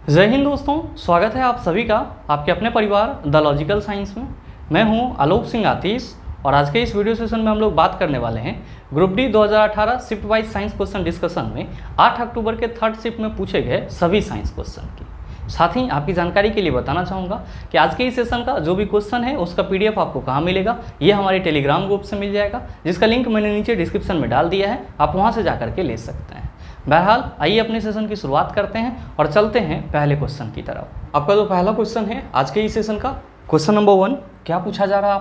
जय हिंद दोस्तों, स्वागत है आप सभी का आपके अपने परिवार द लॉजिकल साइंस में। मैं हूं आलोक सिंह आतिश और आज के इस वीडियो सेशन में हम लोग बात करने वाले हैं group D 2018 shift wise science question discussion में 8 अक्टूबर के थर्ड शिफ्ट में पूछे गए सभी साइंस क्वेश्चन की। साथ ही आपकी जानकारी के लिए बताना चाहूँगा कि आज के इस सेशन का जो भी क्वेश्चन है उसका PDF आपको कहाँ मिलेगा, ये हमारे टेलीग्राम ग्रुप से मिल जाएगा, जिसका लिंक मैंने नीचे डिस्क्रिप्शन में डाल दिया है। आप वहाँ से जाकर के ले सकते हैं। बहरहाल आइए अपने सेशन की शुरुआत करते हैं और चलते हैं पहले क्वेश्चन की तरफ। आपका जो पहला क्वेश्चन है आज के इस सेशन का, क्वेश्चन नंबर 1, क्या पूछा जा रहा है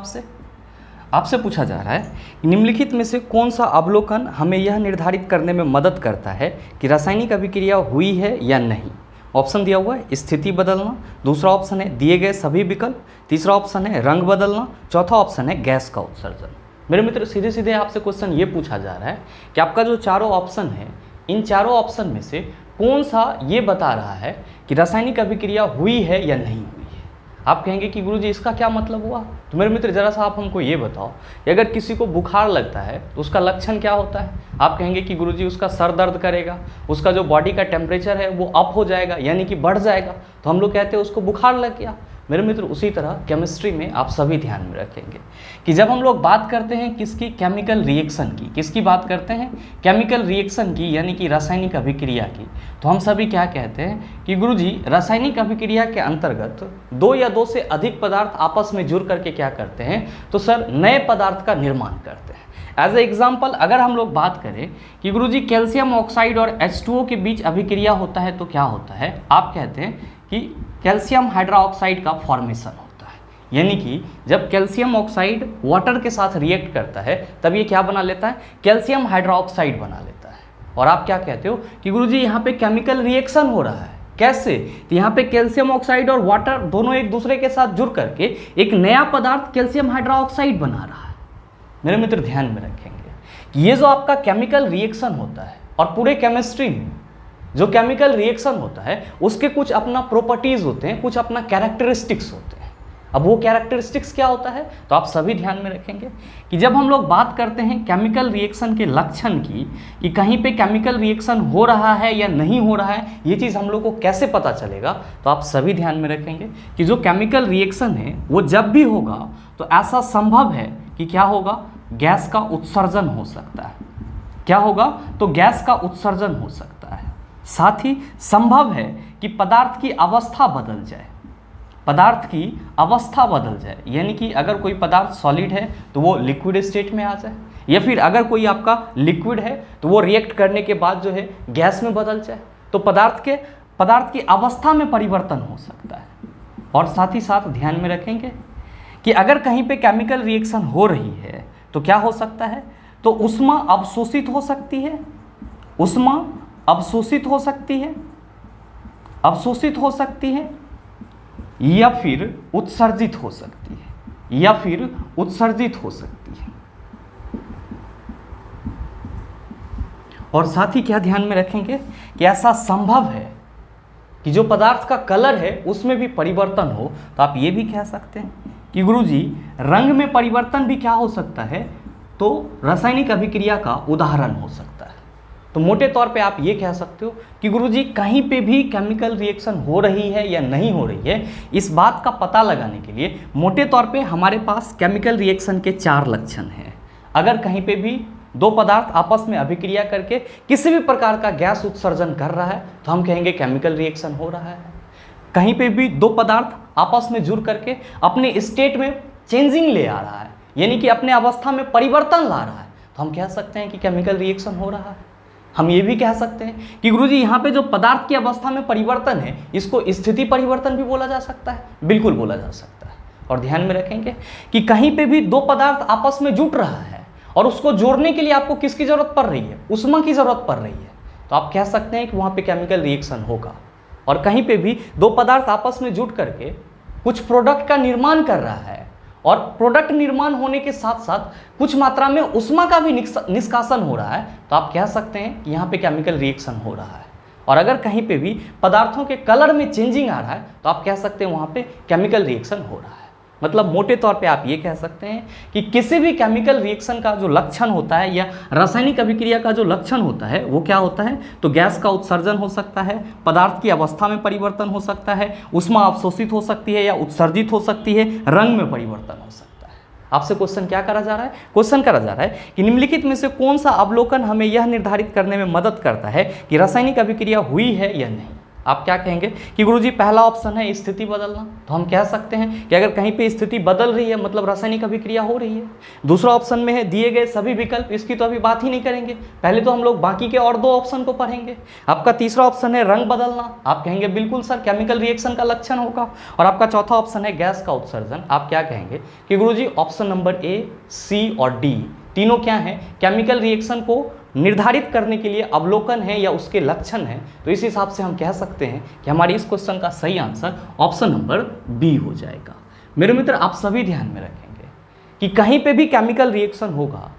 आपसे पूछा जा रहा है निम्नलिखित में से कौन सा अवलोकन हमें यह निर्धारित करने में मदद करता है कि रासायनिक अभिक्रिया हुई है या नहीं। ऑप्शन दिया हुआ है स्थिति बदलना, दूसरा ऑप्शन है दिए गए सभी विकल्प, तीसरा ऑप्शन है रंग बदलना, चौथा ऑप्शन है गैस का उत्सर्जन। मेरे मित्र, सीधे सीधे आपसे क्वेश्चन ये पूछा जा रहा है कि आपका जो चारों ऑप्शन है, इन चारों ऑप्शन में से कौन सा ये बता रहा है कि रासायनिक अभिक्रिया हुई है या नहीं हुई है। आप कहेंगे कि गुरुजी इसका क्या मतलब हुआ। तो मेरे मित्र, ज़रा सा आप हमको ये बताओ कि अगर किसी को बुखार लगता है तो उसका लक्षण क्या होता है। आप कहेंगे कि गुरुजी उसका सर दर्द करेगा, उसका जो बॉडी का टेम्परेचर है वो अप हो जाएगा, यानी कि बढ़ जाएगा, तो हम लोग कहते हैं उसको बुखार लग गया। मेरे मित्र, उसी तरह केमिस्ट्री में आप सभी ध्यान में रखेंगे कि जब हम लोग बात करते हैं किसकी, केमिकल रिएक्शन की, किसकी बात करते हैं, केमिकल रिएक्शन की, यानी कि रासायनिक अभिक्रिया की, तो हम सभी क्या कहते हैं कि गुरुजी रासायनिक अभिक्रिया के अंतर्गत दो या दो से अधिक पदार्थ आपस में जुड़ करके क्या करते हैं, तो सर नए पदार्थ का निर्माण करते हैं। एज ए एग्जाम्पल अगर हम लोग बात करें कि गुरुजी कैल्शियम ऑक्साइड और H2O के बीच अभिक्रिया होता है तो क्या होता है, आप कहते हैं कि कैल्शियम हाइड्रोक्साइड का फॉर्मेशन होता है। यानी कि जब कैल्शियम ऑक्साइड वाटर के साथ रिएक्ट करता है तब ये क्या बना लेता है, कैल्शियम हाइड्रोक्साइड बना लेता है। और आप क्या कहते हो कि गुरुजी यहाँ पे केमिकल रिएक्शन हो रहा है। कैसे, तो यहाँ पे कैल्शियम ऑक्साइड और वाटर दोनों एक दूसरे के साथ जुड़ करके एक नया पदार्थ कैल्शियम हाइड्रोक्साइड बना रहा है। मेरे मित्र, ध्यान में रखेंगे कि ये जो आपका केमिकल रिएक्शन होता है और पूरे केमिस्ट्री में जो केमिकल रिएक्शन होता है उसके कुछ अपना प्रॉपर्टीज होते हैं, कुछ अपना कैरेक्टरिस्टिक्स होते हैं। अब वो कैरेक्टरिस्टिक्स क्या होता है, तो आप सभी ध्यान में रखेंगे कि जब हम लोग बात करते हैं केमिकल रिएक्शन के लक्षण की, कि कहीं पे केमिकल रिएक्शन हो रहा है या नहीं हो रहा है, ये चीज़ हम लोग को कैसे पता चलेगा, तो आप सभी ध्यान में रखेंगे कि जो केमिकल रिएक्शन है वो जब भी होगा तो ऐसा संभव है कि क्या होगा, गैस का उत्सर्जन हो सकता है। क्या होगा, तो गैस का उत्सर्जन हो सकता है। साथ ही संभव है कि पदार्थ की अवस्था बदल जाए, पदार्थ की अवस्था बदल जाए, यानी कि अगर कोई पदार्थ सॉलिड है तो वो लिक्विड स्टेट में आ जाए, या फिर अगर कोई आपका लिक्विड है तो वो रिएक्ट करने के बाद जो है गैस में बदल जाए। तो पदार्थ की अवस्था में परिवर्तन हो सकता है। और साथ ही साथ ध्यान में रखेंगे कि अगर कहीं पे केमिकल रिएक्शन हो रही है तो क्या हो सकता है, तो ऊष्मा अवशोषित हो सकती है, ऊष्मा अवशोषित हो सकती है, अवशोषित हो सकती है, या फिर उत्सर्जित हो सकती है, या फिर उत्सर्जित हो सकती है। और साथ ही क्या ध्यान में रखेंगे कि ऐसा संभव है कि जो पदार्थ का कलर है उसमें भी परिवर्तन हो। तो आप ये भी कह सकते हैं कि गुरुजी रंग में परिवर्तन भी क्या हो सकता है, तो रासायनिक अभिक्रिया का उदाहरण हो सकता है। तो मोटे तौर पे आप ये कह सकते हो कि गुरुजी कहीं पे भी केमिकल रिएक्शन हो रही है या नहीं हो रही है, इस बात का पता लगाने के लिए मोटे तौर पे हमारे पास केमिकल रिएक्शन के 4 लक्षण हैं। अगर कहीं पे भी दो पदार्थ आपस में अभिक्रिया करके किसी भी प्रकार का गैस उत्सर्जन कर रहा है तो हम कहेंगे केमिकल रिएक्शन हो रहा है। कहीं पे भी दो पदार्थ आपस में जुड़ करके अपने स्टेट में चेंजिंग ले आ रहा है, यानी कि अपने अवस्था में परिवर्तन ला रहा है, तो हम कह सकते हैं कि केमिकल रिएक्शन हो रहा है। हम ये भी कह सकते हैं कि गुरुजी यहाँ पे जो पदार्थ की अवस्था में परिवर्तन है इसको स्थिति परिवर्तन भी बोला जा सकता है, बिल्कुल बोला जा सकता है। और ध्यान में रखेंगे कि कहीं पे भी दो पदार्थ आपस में जुड़ रहा है और उसको जोड़ने के लिए आपको किसकी जरूरत पड़ रही है, ऊष्मा की जरूरत पड़ रही है, तो आप कह सकते हैं कि वहाँ पे केमिकल रिएक्शन होगा। और कहीं पे भी दो पदार्थ आपस में जुड़ करके कुछ प्रोडक्ट का निर्माण कर रहा है और प्रोडक्ट निर्माण होने के साथ साथ कुछ मात्रा में ऊष्मा का भी निष्कासन हो रहा है, तो आप कह सकते हैं कि यहाँ पे केमिकल रिएक्शन हो रहा है। और अगर कहीं पे भी पदार्थों के कलर में चेंजिंग आ रहा है तो आप कह सकते हैं वहाँ पे केमिकल रिएक्शन हो रहा है। मतलब मोटे तौर पे आप ये कह सकते हैं कि किसी भी केमिकल रिएक्शन का जो लक्षण होता है या रासायनिक अभिक्रिया का जो लक्षण होता है वो क्या होता है, तो गैस का उत्सर्जन हो सकता है, पदार्थ की अवस्था में परिवर्तन हो सकता है, ऊष्मा अवशोषित हो सकती है या उत्सर्जित हो सकती है, रंग में परिवर्तन हो सकता है। आपसे क्वेश्चन क्या करा जा रहा है, क्वेश्चन करा जा रहा है कि निम्नलिखित में से कौन सा अवलोकन हमें यह निर्धारित करने में मदद करता है कि रासायनिक अभिक्रिया हुई है या नहीं। आप क्या कहेंगे कि गुरुजी पहला ऑप्शन है स्थिति बदलना, तो हम कह सकते हैं कि अगर कहीं पे स्थिति बदल रही है मतलब रासायनिक अभिक्रिया हो रही है। दूसरा ऑप्शन में है दिए गए सभी विकल्प, इसकी तो अभी बात ही नहीं करेंगे, पहले तो हम लोग बाकी के और दो ऑप्शन को पढ़ेंगे। आपका तीसरा ऑप्शन है रंग बदलना, आप कहेंगे बिल्कुल सर केमिकल रिएक्शन का लक्षण होगा। और आपका चौथा ऑप्शन है गैस का उत्सर्जन, आप क्या कहेंगे कि गुरुजी ऑप्शन नंबर ए, सी और डी तीनों क्या है, केमिकल रिएक्शन को निर्धारित करने के लिए अवलोकन है या उसके लक्षण है। तो इस हिसाब से हम कह सकते हैं कि हमारी इस क्वेश्चन का सही आंसर ऑप्शन नंबर बी हो जाएगा। मेरे मित्र आप सभी ध्यान में रखेंगे कि कहीं पे भी केमिकल रिएक्शन होगा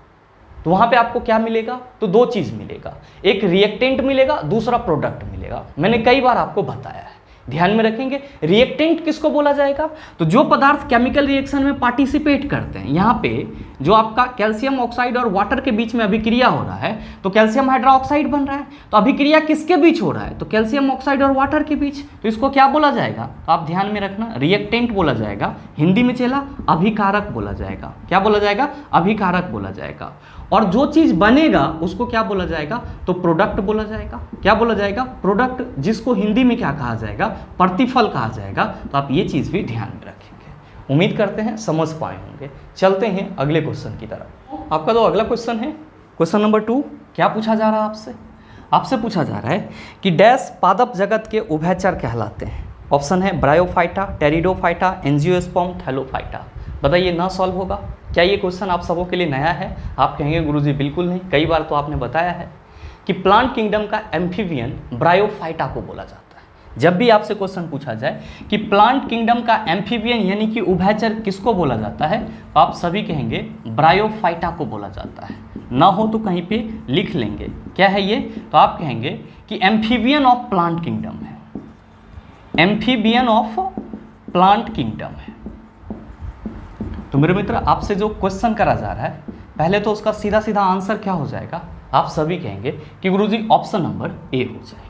तो वहाँ पे आपको क्या मिलेगा, तो दो चीज़ मिलेगा, एक रिएक्टेंट मिलेगा, दूसरा प्रोडक्ट मिलेगा। मैंने कई बार आपको बताया है, ध्यान में रखेंगे। रिएक्टेंट किसको बोला जाएगा, तो जो पदार्थ केमिकल रिएक्शन में पार्टिसिपेट करते हैं। यहाँ पे जो आपका कैल्शियम ऑक्साइड और वाटर के बीच में अभिक्रिया हो रहा है तो कैल्शियम हाइड्रोक्साइड बन रहा है, तो अभिक्रिया किसके बीच हो रहा है, तो कैल्शियम ऑक्साइड और वाटर के बीच, तो इसको क्या बोला जाएगा, तो आप ध्यान में रखना रिएक्टेंट बोला जाएगा, हिंदी में चला अभिकारक बोला जाएगा। क्या बोला जाएगा, अभिकारक बोला जाएगा। और जो चीज बनेगा उसको क्या बोला जाएगा, तो प्रोडक्ट बोला जाएगा। क्या बोला जाएगा, प्रोडक्ट, जिसको हिंदी में क्या कहा जाएगा, प्रतिफल कहा जाएगा। तो आप ये चीज भी ध्यान में रखेंगे। उम्मीद करते हैं समझ पाए होंगे। चलते हैं अगले क्वेश्चन की तरफ। आपका जो अगला क्वेश्चन है, क्वेश्चन नंबर 2, क्या पूछा जा रहा है आपसे, आपसे पूछा जा रहा है कि डैश पादप जगत के उभयचर कहलाते हैं। ऑप्शन है ब्रायोफाइटा, टेरिडोफाइटा, एंजियोस्पर्म, थैलोफाइटा। बताइए ना सॉल्व होगा। क्या ये क्वेश्चन आप सबों के लिए नया है, आप कहेंगे गुरुजी बिल्कुल नहीं, कई बार तो आपने बताया है कि प्लांट किंगडम का एम्फीबियन ब्रायोफाइटा को बोला जाता है। जब भी आपसे क्वेश्चन पूछा जाए कि प्लांट किंगडम का एम्फीबियन यानी कि उभयचर किसको बोला जाता है, तो आप सभी कहेंगे ब्रायोफाइटा को बोला जाता है। ना हो तो कहीं पे लिख लेंगे क्या है ये, तो आप कहेंगे कि एम्फीबियन ऑफ प्लांट किंगडम है, एम्फीबियन ऑफ प्लांट किंगडम है। तो मेरे मित्र आपसे जो क्वेश्चन करा जा रहा है पहले तो उसका सीधा सीधा आंसर क्या हो जाएगा, आप सभी कहेंगे कि गुरुजी ऑप्शन नंबर ए हो जाएगा।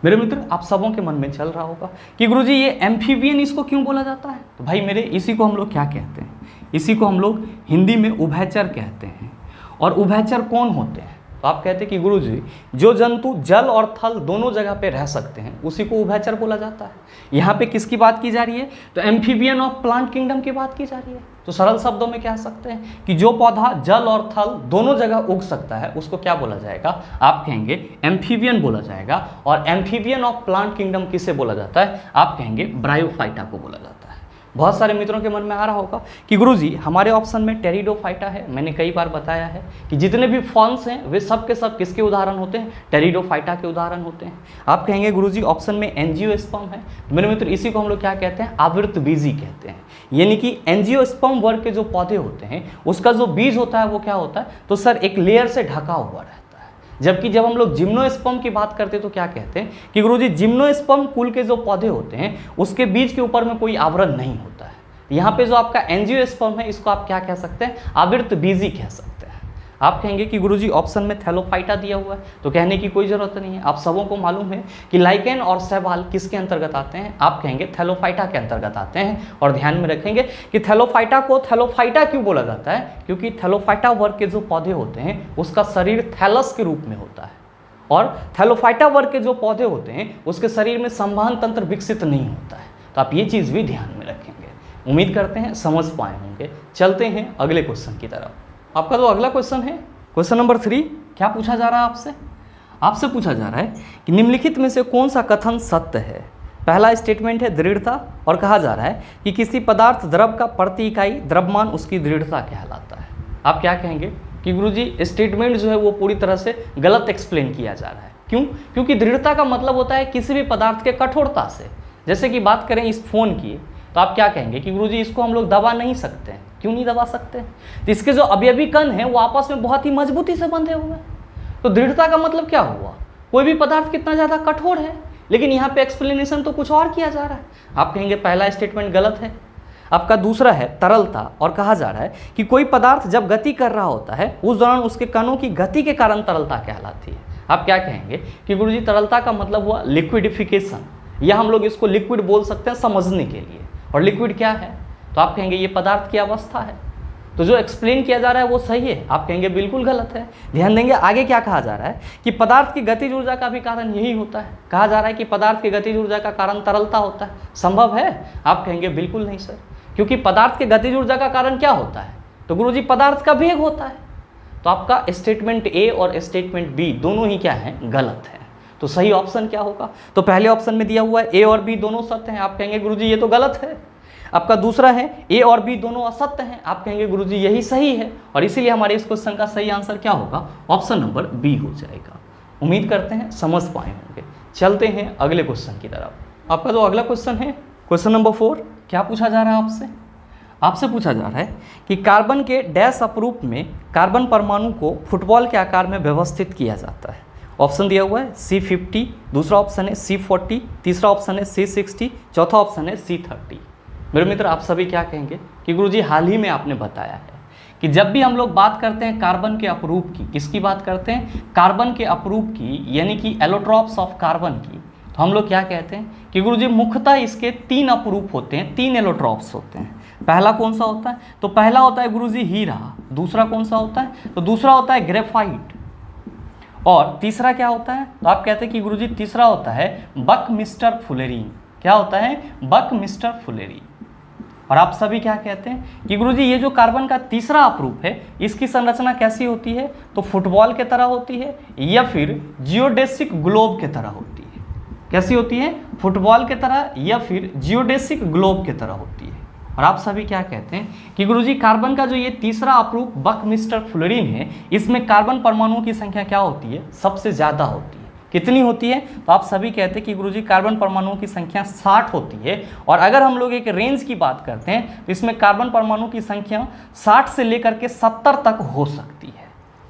मेरे मित्र आप सबों के मन में चल रहा होगा कि गुरुजी ये एम्फीबियन इसको क्यों बोला जाता है, तो भाई मेरे इसी को हम लोग क्या कहते हैं, इसी को हम लोग हिंदी में उभयचर कहते हैं। और उभयचर कौन होते हैं, तो आप कहते हैं कि गुरुजी जो जंतु जल और थल दोनों जगह पे रह सकते हैं उसी को उभयचर बोला जाता है। यहाँ पे किसकी बात की जा रही है, तो एम्फीबियन ऑफ प्लांट किंगडम की बात की जा रही है। तो सरल शब्दों में कह सकते हैं कि जो पौधा जल और थल दोनों जगह उग सकता है उसको क्या बोला जाएगा, आप कहेंगे एम्फीबियन बोला जाएगा। और एम्फीबियन ऑफ प्लांट किंगडम किसे बोला जाता है, आप कहेंगे ब्रायोफाइटा को बोला जाता है। बहुत सारे मित्रों के मन में आ रहा होगा कि गुरुजी हमारे ऑप्शन में टेरिडोफाइटा है। मैंने कई बार बताया है कि जितने भी फॉर्म्स हैं वे सब के सब किसके उदाहरण होते हैं, टेरिडोफाइटा के उदाहरण होते हैं। आप कहेंगे गुरुजी ऑप्शन में एंजियोस्पर्म है। मेरे मित्र इसी को हम लोग क्या कहते हैं, आवृत बीजी कहते हैं। यानी कि एंजियोस्पर्म वर्ग के जो पौधे होते हैं उसका जो बीज होता है वो क्या होता है, तो सर एक लेयर से ढका हुआ रहता है। जबकि जब हम लोग जिम्नोस्पर्म की बात करते हैं तो क्या कहते हैं कि गुरुजी जिम्नोस्पर्म कुल के जो पौधे होते हैं उसके बीज के ऊपर में कोई आवरण नहीं होता है। यहाँ पे जो आपका एंजियोस्पर्म है इसको आप क्या कह सकते हैं, आवृत बीजी कह सकते हैं। आप कहेंगे कि गुरुजी ऑप्शन में थैलोफाइटा दिया हुआ है, तो कहने की कोई जरूरत नहीं है। आप सबों को मालूम है कि लाइकेन और शैवाल किसके अंतर्गत आते हैं, आप कहेंगे थैलोफाइटा के अंतर्गत आते हैं। और ध्यान में रखेंगे कि थैलोफाइटा को थैलोफाइटा क्यों बोला जाता है, क्योंकि थैलोफाइटा वर्ग के जो पौधे होते हैं उसका शरीर थैलस के रूप में होता है। और थैलोफाइटा वर्ग के जो पौधे होते हैं उसके शरीर में संवहन तंत्र विकसित नहीं होता है। तो आप ये चीज़ भी ध्यान में रखेंगे। उम्मीद करते हैं समझ पाए होंगे। चलते हैं अगले क्वेश्चन की तरफ। आपका जो अगला क्वेश्चन है, क्वेश्चन नंबर 3, क्या पूछा जा रहा है आपसे, आपसे पूछा जा रहा है कि निम्नलिखित में से कौन सा कथन सत्य है। पहला स्टेटमेंट है दृढ़ता, और कहा जा रहा है कि किसी पदार्थ द्रव का प्रति इकाई द्रव्यमान उसकी दृढ़ता कहलाता है। आप क्या कहेंगे कि गुरुजी स्टेटमेंट जो है वो पूरी तरह से गलत एक्सप्लेन किया जा रहा है। क्यों, क्योंकि दृढ़ता का मतलब होता है किसी भी पदार्थ के कठोरता से। जैसे कि बात करें इस फोन की, तो आप क्या कहेंगे कि गुरुजी इसको हम लोग दबा नहीं सकते हैं। क्यों नहीं दबा सकते, तो इसके जो अवयवी कण हैं वो आपस में बहुत ही मजबूती से बंधे हुए हैं। तो दृढ़ता का मतलब क्या हुआ, कोई भी पदार्थ कितना ज़्यादा कठोर है, लेकिन यहाँ पे एक्सप्लेनेशन तो कुछ और किया जा रहा है। आप कहेंगे पहला स्टेटमेंट गलत है। आपका दूसरा है तरलता, और कहा जा रहा है कि कोई पदार्थ जब गति कर रहा होता है उस दौरान उसके कणों की गति के कारण तरलता कहलाती है। आप क्या कहेंगे कि गुरुजी तरलता का मतलब हुआ लिक्विडिफिकेशन, या हम लोग इसको लिक्विड बोल सकते हैं समझने के लिए। और लिक्विड क्या है? तो आप कहेंगे ये पदार्थ की अवस्था है। तो जो एक्सप्लेन किया जा रहा है वो सही है, आप कहेंगे बिल्कुल गलत है। ध्यान देंगे आगे क्या कहा जा रहा है कि पदार्थ की गतिज ऊर्जा का भी कारण यही होता है। कहा जा रहा है कि पदार्थ की गतिज ऊर्जा का कारण तरलता होता है। संभव है? आप कहेंगे बिल्कुल नहीं सर, क्योंकि पदार्थ के गतिज ऊर्जा का कारण क्या होता है? तो गुरुजी पदार्थ का वेग होता है। तो आपका स्टेटमेंट ए और स्टेटमेंट बी दोनों ही क्या है? गलत है। तो सही ऑप्शन क्या होगा? तो पहले ऑप्शन में दिया हुआ है ए और बी दोनों सत्य हैं, आप कहेंगे गुरुजी ये तो गलत है। आपका दूसरा है ए और बी दोनों असत्य हैं, आप कहेंगे गुरुजी यही सही है। और इसीलिए हमारे इस क्वेश्चन का सही आंसर क्या होगा? ऑप्शन नंबर बी हो जाएगा। उम्मीद करते हैं समझ पाए होंगे। चलते हैं अगले क्वेश्चन की तरफ। आपका जो अगला क्वेश्चन है क्वेश्चन नंबर 4, क्या पूछा जा रहा है आपसे? आपसे पूछा जा रहा है कि कार्बन के डैश अपरूप में कार्बन परमाणु को फुटबॉल के आकार में व्यवस्थित किया जाता है। ऑप्शन दिया हुआ है C50, दूसरा ऑप्शन है C40, तीसरा ऑप्शन है C60, चौथा ऑप्शन है C30। मेरे मित्र आप सभी क्या कहेंगे कि गुरुजी हाल ही में आपने बताया है कि जब भी हम लोग बात करते हैं कार्बन के अपरूप की, किसकी बात करते हैं? कार्बन के अपरूप की, यानी कि एलोट्रॉप्स ऑफ कार्बन की, तो हम लोग क्या कहते हैं कि गुरुजी मुख्यतः इसके 3 अपरूप होते हैं, 3 एलोट्रॉप्स होते हैं। पहला कौन सा होता है? तो पहला होता है गुरुजी हीरा। दूसरा कौन सा होता है? तो दूसरा होता है ग्रेफाइट। और तीसरा क्या होता है? तो आप कहते हैं कि गुरुजी तीसरा होता है बकमिस्टर फुलेरीन। क्या होता है? बकमिस्टर फुलेरीन। और आप सभी क्या कहते हैं कि गुरुजी ये जो कार्बन का तीसरा अपरूप है इसकी संरचना कैसी होती है? तो फुटबॉल के तरह होती है या फिर जियोडेसिक ग्लोब के तरह होती है। कैसी होती है? फुटबॉल के तरह या फिर जियोडेसिक ग्लोब के तरह होती है। और आप सभी क्या कहते हैं कि गुरुजी कार्बन का जो ये तीसरा अपरूप बकमिस्टर फुलेरीन है इसमें कार्बन परमाणुओं की संख्या क्या होती है? सबसे ज़्यादा होती है। कितनी होती है? तो आप सभी कहते हैं कि गुरुजी कार्बन परमाणुओं की संख्या 60 होती है। और अगर हम लोग एक रेंज की बात करते हैं तो इसमें कार्बन परमाणु की संख्या 60 से लेकर के 70 तक हो सकती है।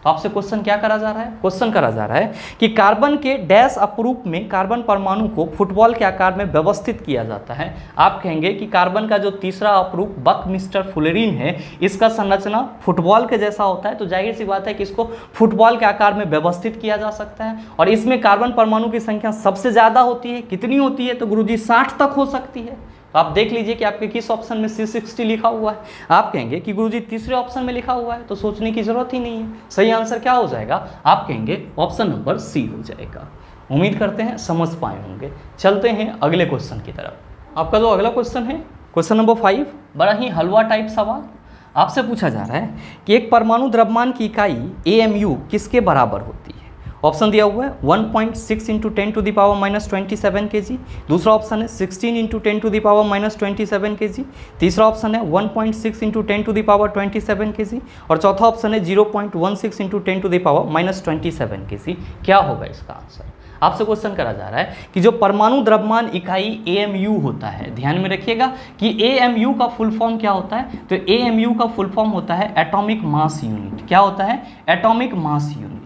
तो आपसे क्वेश्चन क्या करा जा रहा है? क्वेश्चन करा जा रहा है कि कार्बन के डैश अपरूप में कार्बन परमाणु को फुटबॉल के आकार में व्यवस्थित किया जाता है। आप कहेंगे कि कार्बन का जो तीसरा अपरूप बकमिस्टर फुलेरीन है इसका संरचना फुटबॉल के जैसा होता है, तो जाहिर सी बात है कि इसको फुटबॉल के आकार में व्यवस्थित किया जा सकता है। और इसमें कार्बन परमाणु की संख्या सबसे ज़्यादा होती है। कितनी होती है? तो गुरुजी 60 तक हो सकती है। तो आप देख लीजिए कि आपके किस ऑप्शन में C60 लिखा हुआ है। आप कहेंगे कि गुरुजी तीसरे ऑप्शन में लिखा हुआ है, तो सोचने की जरूरत ही नहीं है। सही आंसर क्या हो जाएगा? आप कहेंगे ऑप्शन नंबर C हो जाएगा। उम्मीद करते हैं समझ पाए होंगे। चलते हैं अगले क्वेश्चन की तरफ। आपका जो अगला क्वेश्चन है क्वेश्चन नंबर 5, बड़ा ही हलवा टाइप सवाल। आपसे पूछा जा रहा है कि एक परमाणु द्रव्यमान की इकाई AMU किसके बराबर होती है? ऑप्शन दिया हुआ है 1.6 × 10⁻⁻27 kg, दूसरा ऑप्शन है 16 × 10⁻⁻27 kg, तीसरा ऑप्शन है 1.6 × 10⁻27 kg और चौथा ऑप्शन है 0.16 × 10⁻⁻27 kg। क्या होगा इसका आंसर? आपसे क्वेश्चन करा जा रहा है कि जो परमाणु द्रव्यमान इकाई AMU होता है, ध्यान में रखिएगा कि AMU का फुल फॉर्म क्या होता है? तो AMU का फुल फॉर्म होता है एटॉमिक मास यूनिट। क्या होता है? Atomic mass unit.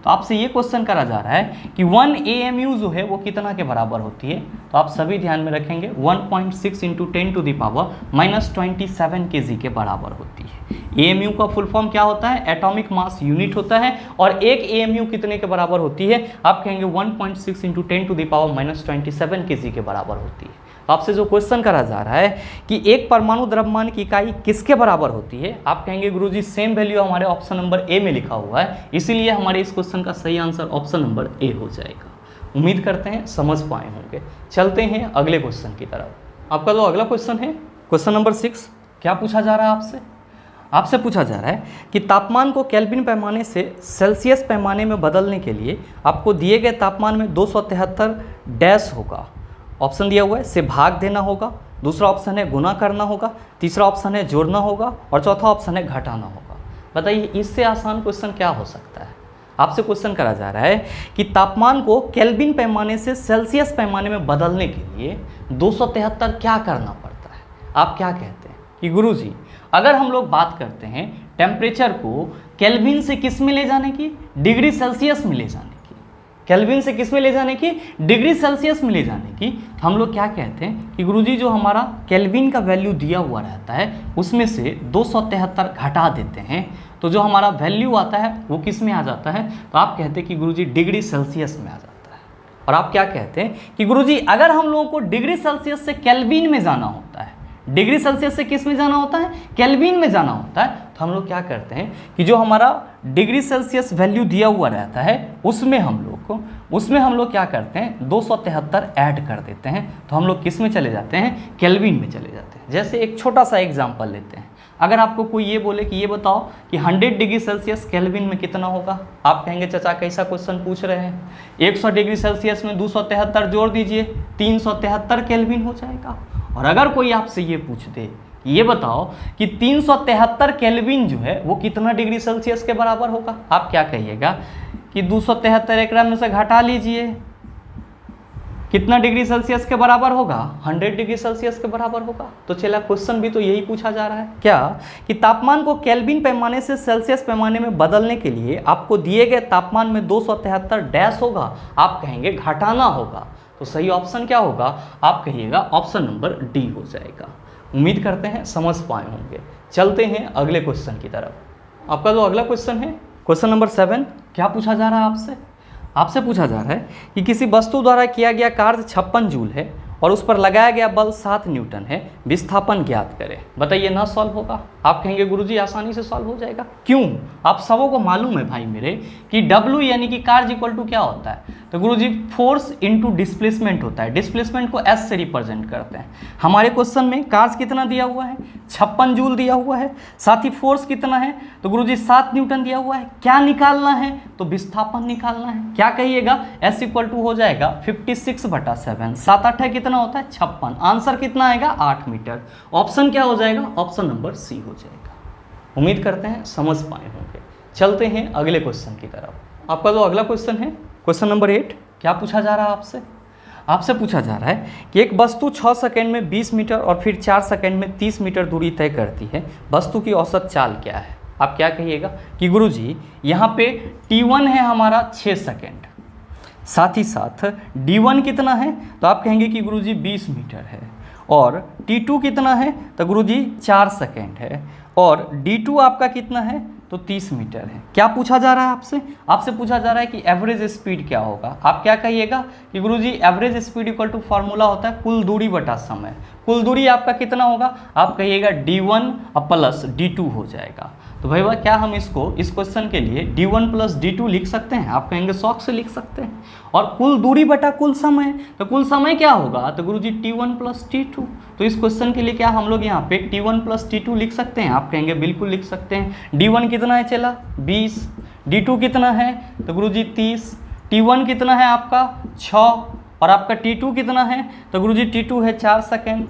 तो आपसे ये क्वेश्चन करा जा रहा है कि 1 AMU जो है वो कितना के बराबर होती है? तो आप सभी ध्यान में रखेंगे 1.6 × 10⁻⁻27 kg के बराबर होती है। AMU का फुल फॉर्म क्या होता है? एटॉमिक मास यूनिट होता है। और एक AMU कितने के बराबर होती है? आप कहेंगे 1.6 × 10⁻⁻27 kg के बराबर होती है। आपसे जो क्वेश्चन करा जा रहा है कि एक परमाणु द्रव्यमान की इकाई किसके बराबर होती है? आप कहेंगे गुरुजी सेम वैल्यू हमारे ऑप्शन नंबर ए में लिखा हुआ है, इसीलिए हमारे इस क्वेश्चन का सही आंसर ऑप्शन नंबर ए हो जाएगा। उम्मीद करते हैं समझ पाए होंगे। चलते हैं अगले क्वेश्चन की तरफ। आपका जो अगला क्वेश्चन है क्वेश्चन नंबर 6, क्या पूछा जा रहा है आपसे? आपसे पूछा जा रहा है कि तापमान को केल्विन पैमाने से सेल्सियस पैमाने में बदलने के लिए आपको दिए गए तापमान में 273 डैश होगा। ऑप्शन दिया हुआ है से भाग देना होगा, दूसरा ऑप्शन है गुना करना होगा, तीसरा ऑप्शन है जोड़ना होगा और चौथा ऑप्शन है घटाना होगा। बताइए इससे आसान क्वेश्चन क्या हो सकता है? आपसे क्वेश्चन करा जा रहा है कि तापमान को केल्विन पैमाने से सेल्सियस पैमाने में बदलने के लिए 273 क्या करना पड़ता है? आप क्या कहते हैं कि गुरुजी अगर हम लोग बात करते हैं टेम्परेचर को केल्विन से किस में ले जाने की? डिग्री सेल्सियस में ले जाने की। केल्विन से किस में ले जाने की, डिग्री सेल्सियस में ले जाने की। तो हम लोग क्या कहते हैं कि गुरुजी जो हमारा केल्विन का वैल्यू दिया हुआ रहता है उसमें से 273 घटा देते हैं, तो जो हमारा वैल्यू आता है वो किस में आ जाता है, तो आप कहते हैं कि गुरुजी डिग्री सेल्सियस में आ जाता है। और आप क्या कहते हैं कि गुरुजी अगर हम लोगों को डिग्री सेल्सियस से केल्विन में जाना होता है, डिग्री सेल्सियस से किस में जाना होता है, केल्विन में जाना होता है, तो हम लोग क्या करते हैं कि जो हमारा डिग्री सेल्सियस वैल्यू दिया हुआ रहता है उसमें हम लोग क्या करते हैं 273 ऐड कर देते हैं, तो हम लोग किस में चले जाते हैं, केल्विन में चले जाते हैं। जैसे एक छोटा सा एग्जांपल लेते हैं, अगर आपको कोई ये बोले कि ये बताओ कि 100 डिग्री सेल्सियस केल्विन में कितना होगा, आप कहेंगे चाचा कैसा क्वेश्चन पूछ रहे हैं, 100 डिग्री सेल्सियस में 273 जोड़ दीजिए 373 केल्विन हो जाएगा। और अगर कोई आपसे ये पूछ दे ये बताओ कि 373 केल्विन जो है वो कितना डिग्री सेल्सियस के बराबर होगा, आप क्या कहिएगा कि 273 एक में से घटा लीजिए, कितना डिग्री सेल्सियस के बराबर होगा, 100 डिग्री सेल्सियस के बराबर होगा। तो चला क्वेश्चन भी तो यही पूछा जा रहा है क्या कि तापमान को केल्विन पैमाने से सेल्सियस पैमाने में बदलने के लिए आपको दिए गए तापमान में 273 डैश होगा, आप कहेंगे घटाना होगा। तो सही ऑप्शन क्या होगा, आप कहिएगा ऑप्शन नंबर डी हो जाएगा। उम्मीद करते हैं समझ पाए होंगे। चलते हैं अगले क्वेश्चन की तरफ। आपका जो अगला क्वेश्चन है क्वेश्चन नंबर 7, क्या पूछा जा रहा है आपसे पूछा जा रहा है कि किसी वस्तु द्वारा किया गया कार्य 56 जूल है और उस पर लगाया गया बल 7 न्यूटन है, विस्थापन ज्ञात करें। बताइए ना सॉल्व होगा, आप कहेंगे गुरुजी आसानी से सॉल्व हो जाएगा। क्यों, आप सबों को मालूम है भाई मेरे कि W यानी कि कार्य इक्वल टू क्या होता है, तो गुरुजी फोर्स इनटू डिस्प्लेसमेंट होता है। डिस्प्लेसमेंट को S से रिप्रेजेंट करते हैं। हमारे क्वेश्चन में कार्य कितना दिया हुआ है, 56 जूल दिया हुआ है, साथ ही फोर्स कितना है, तो गुरुजी 7 न्यूटन दिया हुआ है। क्या निकालना है, तो विस्थापन निकालना है। क्या कहिएगा, S इक्वल टू हो जाएगा 56/7, 7 8 कितना होता है 56। आंसर कितना आएगा 8 मीटर। ऑप्शन क्या हो जाएगा, ऑप्शन नंबर सी हो जाएगा। उम्मीद करते हैं समझ पाए होंगे। चलते हैं अगले क्वेश्चन की तरफ। आपका जो अगला क्वेश्चन है क्वेश्चन नंबर 8, क्या पूछा जा रहा है आपसे पूछा जा रहा है कि एक वस्तु 6 सेकंड में 20 मीटर और फिर 4 सेकंड में 30 मीटर दूरी तय करती है, वस्तु की औसत चाल क्या है। आप क्या कहिएगा कि गुरुजी यहाँ पे T1 है हमारा 6 सेकंड, साथ ही साथ D1 कितना है, तो आप कहेंगे कि गुरुजी 20 मीटर है, और T2 कितना है, तो गुरुजी 4 सेकंड है, और D2 आपका कितना है, तो 30 मीटर है। क्या पूछा जा रहा है आपसे पूछा जा रहा है कि एवरेज स्पीड क्या होगा। आप क्या कहिएगा कि गुरुजी average speed equal to formula होता है कुल दूरी बटा समय। कुल दूरी आपका कितना होगा, आप कहिएगा D1 प्लस D2 हो जाएगा। तो भाई क्या हम इस क्वेश्चन के लिए D1 प्लस D2 लिख सकते हैं, आप कहेंगे शौक से लिख सकते हैं। और कुल दूरी बटा कुल समय, तो कुल समय क्या होगा, तो गुरुजी T1 प्लस T2। तो इस क्वेश्चन के लिए क्या हम लोग यहाँ पे T1 प्लस T2 लिख सकते हैं, आप कहेंगे बिल्कुल लिख सकते हैं। D1 कितना है चला 20, D2 कितना है, तो गुरुजी 30, T1 कितना है आपका 6, और आपका T2 कितना है, तो गुरुजी T2 है 4 सेकेंड।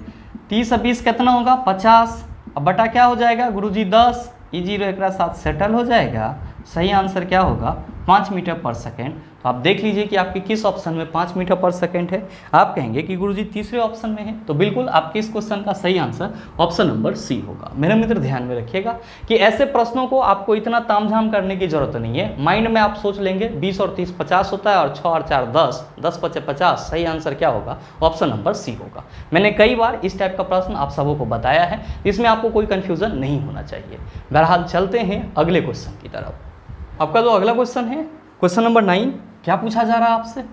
30 और 20 कितना होगा 50, अब बटा क्या हो जाएगा गुरुजी 10, ये 0 एक साथ सेटल हो जाएगा। सही आंसर क्या होगा 5 मीटर पर सेकेंड। तो आप देख लीजिए कि आपके किस ऑप्शन में 5 मीटर पर सेकेंड है। आप कहेंगे कि गुरुजी तीसरे ऑप्शन में है, तो बिल्कुल आपके इस क्वेश्चन का सही आंसर ऑप्शन नंबर सी होगा। मेरे मित्र ध्यान में रखिएगा कि ऐसे प्रश्नों को आपको इतना तामझाम करने की जरूरत नहीं है। माइंड में आप सोच लेंगे 20 और 30 50 होता है, और 6 और 4 10, 10 5 50। सही आंसर क्या होगा, ऑप्शन नंबर सी होगा। मैंने कई बार इस टाइप का प्रश्न आप सबों को बताया है, इसमें आपको कोई कन्फ्यूजन नहीं होना चाहिए। बहरहाल चलते हैं अगले क्वेश्चन की तरफ। आपका जो अगला क्वेश्चन है क्वेश्चन नंबर 9, क्या पूछा जा रहा है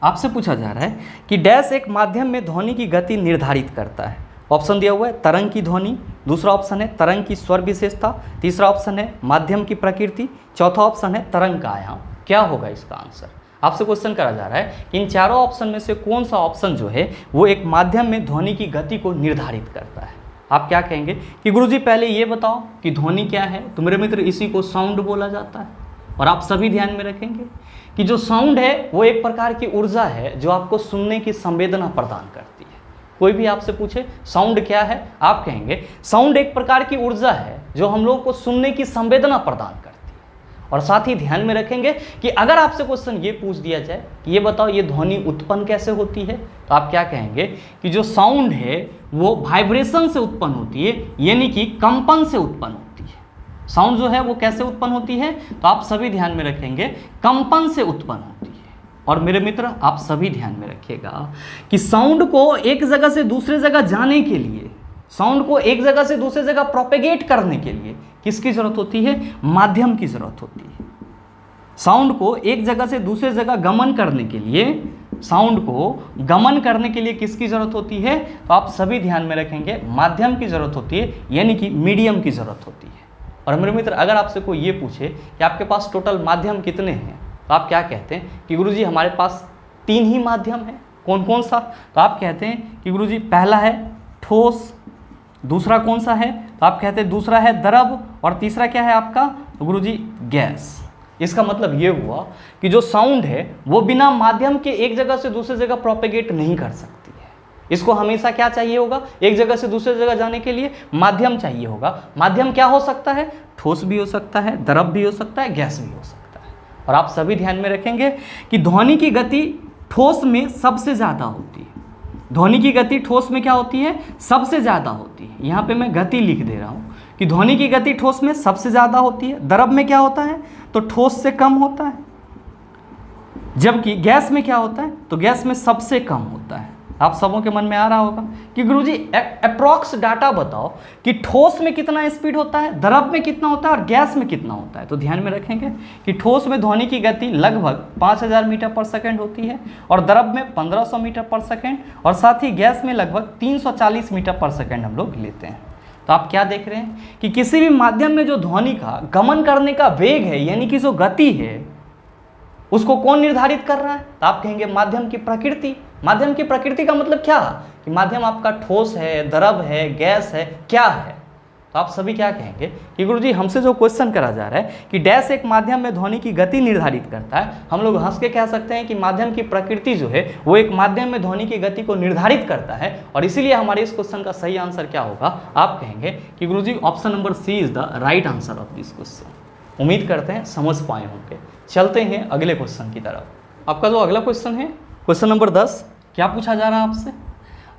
आपसे पूछा जा रहा है कि डैश एक माध्यम में ध्वनि की गति निर्धारित करता है। ऑप्शन दिया हुआ है तरंग की ध्वनि, दूसरा ऑप्शन है तरंग की स्वर विशेषता, तीसरा ऑप्शन है माध्यम की प्रकृति, चौथा ऑप्शन है तरंग का आयाम। क्या होगा इसका आंसर, आपसे क्वेश्चन करा जा रहा है कि इन चारों ऑप्शन में से कौन सा ऑप्शन जो है वो एक माध्यम में ध्वनि की गति को निर्धारित करता है। आप क्या कहेंगे कि गुरुजी पहले ये बताओ कि ध्वनि क्या है। तो मेरे मित्र इसी को साउंड बोला जाता है। और आप सभी ध्यान में रखेंगे कि जो साउंड है वो एक प्रकार की ऊर्जा है जो आपको सुनने की संवेदना प्रदान करती है। कोई भी आपसे पूछे साउंड क्या है, आप कहेंगे साउंड एक प्रकार की ऊर्जा है जो हम लोग को सुनने की संवेदना प्रदान करती है। और साथ ही ध्यान में रखेंगे कि अगर आपसे क्वेश्चन ये पूछ दिया जाए कि ये बताओ ये ध्वनि उत्पन्न कैसे होती है, तो आप क्या कहेंगे कि जो साउंड है वो वाइब्रेशन से उत्पन्न होती है, यानी कि कंपन से उत्पन्न होती है। साउंड जो है वो कैसे उत्पन्न होती है, तो आप सभी ध्यान में रखेंगे कंपन से उत्पन्न होती है। और मेरे मित्र आप सभी ध्यान में रखिएगा कि साउंड को एक जगह से दूसरे जगह जाने के लिए, साउंड को एक जगह से दूसरे जगह प्रोपेगेट करने के लिए किसकी जरूरत होती है? माध्यम की जरूरत होती है। साउंड को एक जगह से दूसरे जगह गमन करने के लिए, साउंड को गमन करने के लिए किसकी जरूरत होती है? तो आप सभी ध्यान में रखेंगे, माध्यम की जरूरत होती है, यानी कि मीडियम की जरूरत होती है। और मेरे मित्र अगर आपसे कोई ये पूछे कि आपके पास टोटल माध्यम कितने हैं, तो आप क्या कहते हैं कि गुरुजी हमारे पास 3 ही माध्यम है। कौन कौन सा? तो आप कहते हैं कि गुरुजी पहला है ठोस, दूसरा कौन सा है? तो आप कहते हैं दूसरा है द्रव, और तीसरा क्या है आपका? तो गुरुजी गैस। इसका मतलब ये हुआ कि जो साउंड है वो बिना माध्यम के एक जगह से दूसरी जगह प्रोपेगेट नहीं कर सकती है। इसको हमेशा क्या चाहिए होगा? एक जगह से दूसरी जगह जाने के लिए माध्यम चाहिए होगा। माध्यम क्या हो सकता है? ठोस भी हो सकता है, द्रव भी हो सकता है, गैस भी हो सकता है। और आप सभी ध्यान में रखेंगे कि ध्वनि की गति ठोस में सबसे ज़्यादा होती है। ध्वनि की गति ठोस में क्या होती है? सबसे ज़्यादा होती है। यहाँ पे मैं गति लिख दे रहा हूँ कि ध्वनि की गति ठोस में सबसे ज़्यादा होती है। द्रव में क्या होता है? तो ठोस से कम होता है। जबकि गैस में क्या होता है? तो गैस में सबसे कम होता है। आप सबों के मन में आ रहा होगा कि गुरुजी अप्रॉक्स डाटा बताओ कि ठोस में कितना स्पीड होता है, द्रव में कितना होता है और गैस में कितना होता है। तो ध्यान में रखेंगे कि ठोस में ध्वनि की गति लगभग 5000 मीटर पर सेकंड होती है, और द्रव में 1500 मीटर पर सेकंड, और साथ ही गैस में लगभग 340 मीटर पर सेकंड हम लोग लेते हैं। तो आप क्या देख रहे हैं कि किसी भी माध्यम में जो ध्वनि का गमन करने का वेग है, यानी कि जो गति है, उसको कौन निर्धारित कर रहा है? तो आप कहेंगे माध्यम की प्रकृति। माध्यम की प्रकृति का मतलब क्या? कि माध्यम आपका ठोस है, द्रव है, गैस है, क्या है? तो आप सभी क्या कहेंगे कि गुरुजी हमसे जो क्वेश्चन करा जा रहा है कि डैश एक माध्यम में ध्वनि की गति निर्धारित करता है, हम लोग हंस के कह सकते हैं कि माध्यम की प्रकृति जो है वो एक माध्यम में ध्वनि की गति को निर्धारित करता है, और इसीलिए हमारे इस क्वेश्चन का सही आंसर क्या होगा? आप कहेंगे कि गुरुजी option number C is the right answer of this question. उम्मीद करते हैं समझ पाए होंगे। चलते हैं अगले क्वेश्चन की तरफ। आपका जो अगला क्वेश्चन है, क्वेश्चन नंबर 10, क्या पूछा जा रहा है आपसे?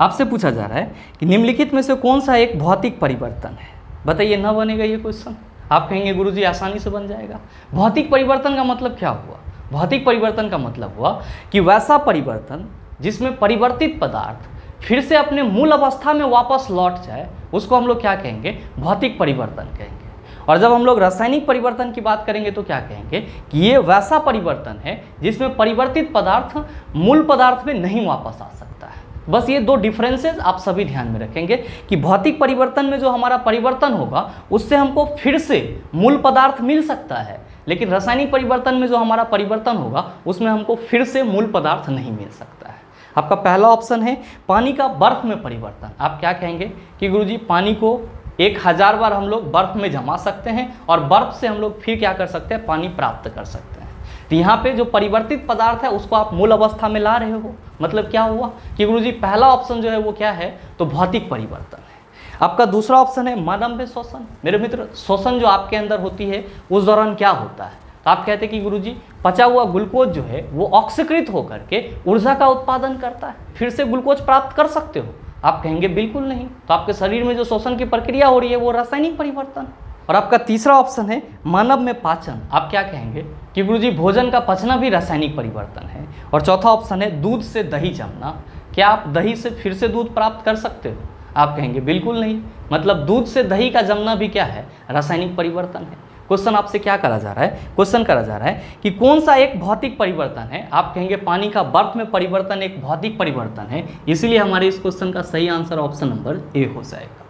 आपसे पूछा जा रहा है कि निम्नलिखित में से कौन सा एक भौतिक परिवर्तन है? बताइए, ना बनेगा ये क्वेश्चन? आप कहेंगे गुरुजी आसानी से बन जाएगा। भौतिक परिवर्तन का मतलब क्या हुआ? भौतिक परिवर्तन का मतलब हुआ कि वैसा परिवर्तन जिसमें परिवर्तित पदार्थ फिर से अपने मूल अवस्था में वापस लौट जाए, उसको हम लोग क्या कहेंगे? भौतिक परिवर्तन कहेंगे। और जब हम लोग रासायनिक परिवर्तन की बात करेंगे तो क्या कहेंगे कि ये वैसा परिवर्तन है जिसमें परिवर्तित पदार्थ मूल पदार्थ में नहीं वापस आ सकता है। बस ये 2 डिफरेंसेस आप सभी ध्यान में रखेंगे कि भौतिक परिवर्तन में जो हमारा परिवर्तन होगा उससे हमको फिर से मूल पदार्थ मिल सकता है, लेकिन रासायनिक परिवर्तन में जो हमारा परिवर्तन होगा उसमें हमको फिर से मूल पदार्थ नहीं मिल सकता है। आपका पहला ऑप्शन है पानी का बर्फ में परिवर्तन। आप क्या कहेंगे कि गुरुजी पानी को 1000 बार हम लोग बर्फ में जमा सकते हैं और बर्फ से हम लोग फिर क्या कर सकते हैं? पानी प्राप्त कर सकते हैं। तो यहाँ पे जो परिवर्तित पदार्थ है उसको आप मूल अवस्था में ला रहे हो, मतलब क्या हुआ कि गुरुजी पहला ऑप्शन जो है वो क्या है? तो भौतिक परिवर्तन है। आपका दूसरा ऑप्शन है मानव में शोषण। मेरे मित्र, शोषण जो आपके अंदर होती है उस दौरान क्या होता है? तो आप कहते हैं कि गुरुजी पचा हुआ ग्लूकोज जो है वो ऑक्सीकृत होकर के ऊर्जा का उत्पादन करता है, फिर से ग्लूकोज प्राप्त कर सकते हो? आप कहेंगे बिल्कुल नहीं। तो आपके शरीर में जो शोषण की प्रक्रिया हो रही है वो रासायनिक परिवर्तन। और आपका तीसरा ऑप्शन है मानव में पाचन। आप क्या कहेंगे कि गुरुजी भोजन का पचना भी रासायनिक परिवर्तन है। और चौथा ऑप्शन है दूध से दही जमना। क्या आप दही से फिर से दूध प्राप्त कर सकते हो? आप कहेंगे बिल्कुल नहीं। मतलब दूध से दही का जमना भी क्या है? रासायनिक परिवर्तन है। क्वेश्चन आपसे क्या करा जा रहा है? क्वेश्चन करा जा रहा है कि कौन सा एक भौतिक परिवर्तन है? आप कहेंगे पानी का बर्फ में परिवर्तन एक भौतिक परिवर्तन है, इसलिए हमारे इस क्वेश्चन का सही आंसर ऑप्शन नंबर ए हो जाएगा।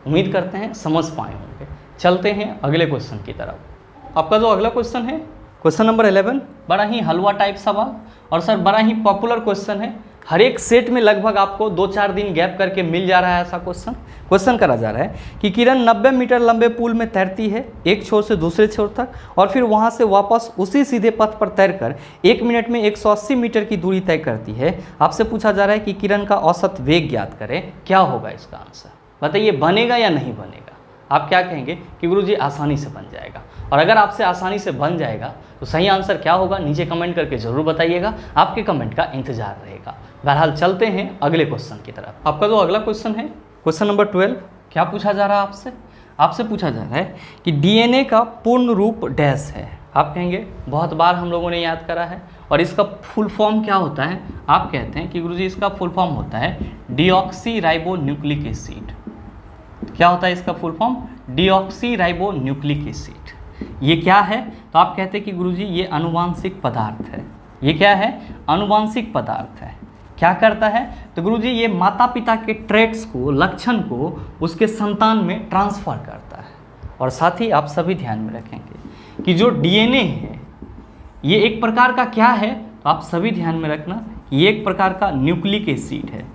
उम्मीद करते हैं समझ पाए होंगे। चलते हैं अगले क्वेश्चन की तरफ। आपका जो अगला क्वेश्चन है, क्वेश्चन नंबर 11, बड़ा ही हलवा टाइप सवाल, और सर बड़ा ही पॉपुलर क्वेश्चन है। हर एक सेट में लगभग आपको 2-4 दिन गैप करके मिल जा रहा है ऐसा क्वेश्चन। क्वेश्चन करा जा रहा है कि किरण 90 मीटर लंबे पुल में तैरती है एक छोर से दूसरे छोर तक, और फिर वहां से वापस उसी सीधे पथ पर तैरकर 1 मिनट में 180 मीटर की दूरी तय करती है। आपसे पूछा जा रहा है कि किरण का औसत वेग ज्ञात करें। क्या होगा इसका आंसर? बताइए, बनेगा या नहीं बनेगा? आप क्या कहेंगे कि गुरुजी आसानी से बन जाएगा। और अगर आपसे आसानी से बन जाएगा तो सही आंसर क्या होगा नीचे कमेंट करके ज़रूर बताइएगा। आपके कमेंट का इंतजार रहेगा। बहरहाल चलते हैं अगले क्वेश्चन की तरफ। आपका जो अगला क्वेश्चन है, क्वेश्चन नंबर 12, क्या पूछा जा रहा है आपसे? आपसे पूछा जा रहा है कि डीएनए का पूर्ण रूप डैश है। आप कहेंगे बहुत बार हम लोगों ने याद करा है, और इसका फुल फॉर्म क्या होता है? आप कहते हैं कि गुरुजी इसका फुल फॉर्म होता है डीऑक्सी राइबो न्यूक्लिक एसिड। क्या होता है इसका full form? Deoxy ribo nucleic acid. ये क्या है? तो आप कहते हैं कि गुरुजी ये अनुवांशिक पदार्थ है। ये क्या है? अनुवांशिक पदार्थ है। क्या करता है? तो गुरुजी ये माता पिता के ट्रेट्स को, लक्षण को उसके संतान में ट्रांसफर करता है। और साथ ही आप सभी ध्यान में रखेंगे कि जो डीएनए है ये एक प्रकार का क्या है? तो आप सभी ध्यान में रखना, ये एक प्रकार का न्यूक्लिक एसिड है।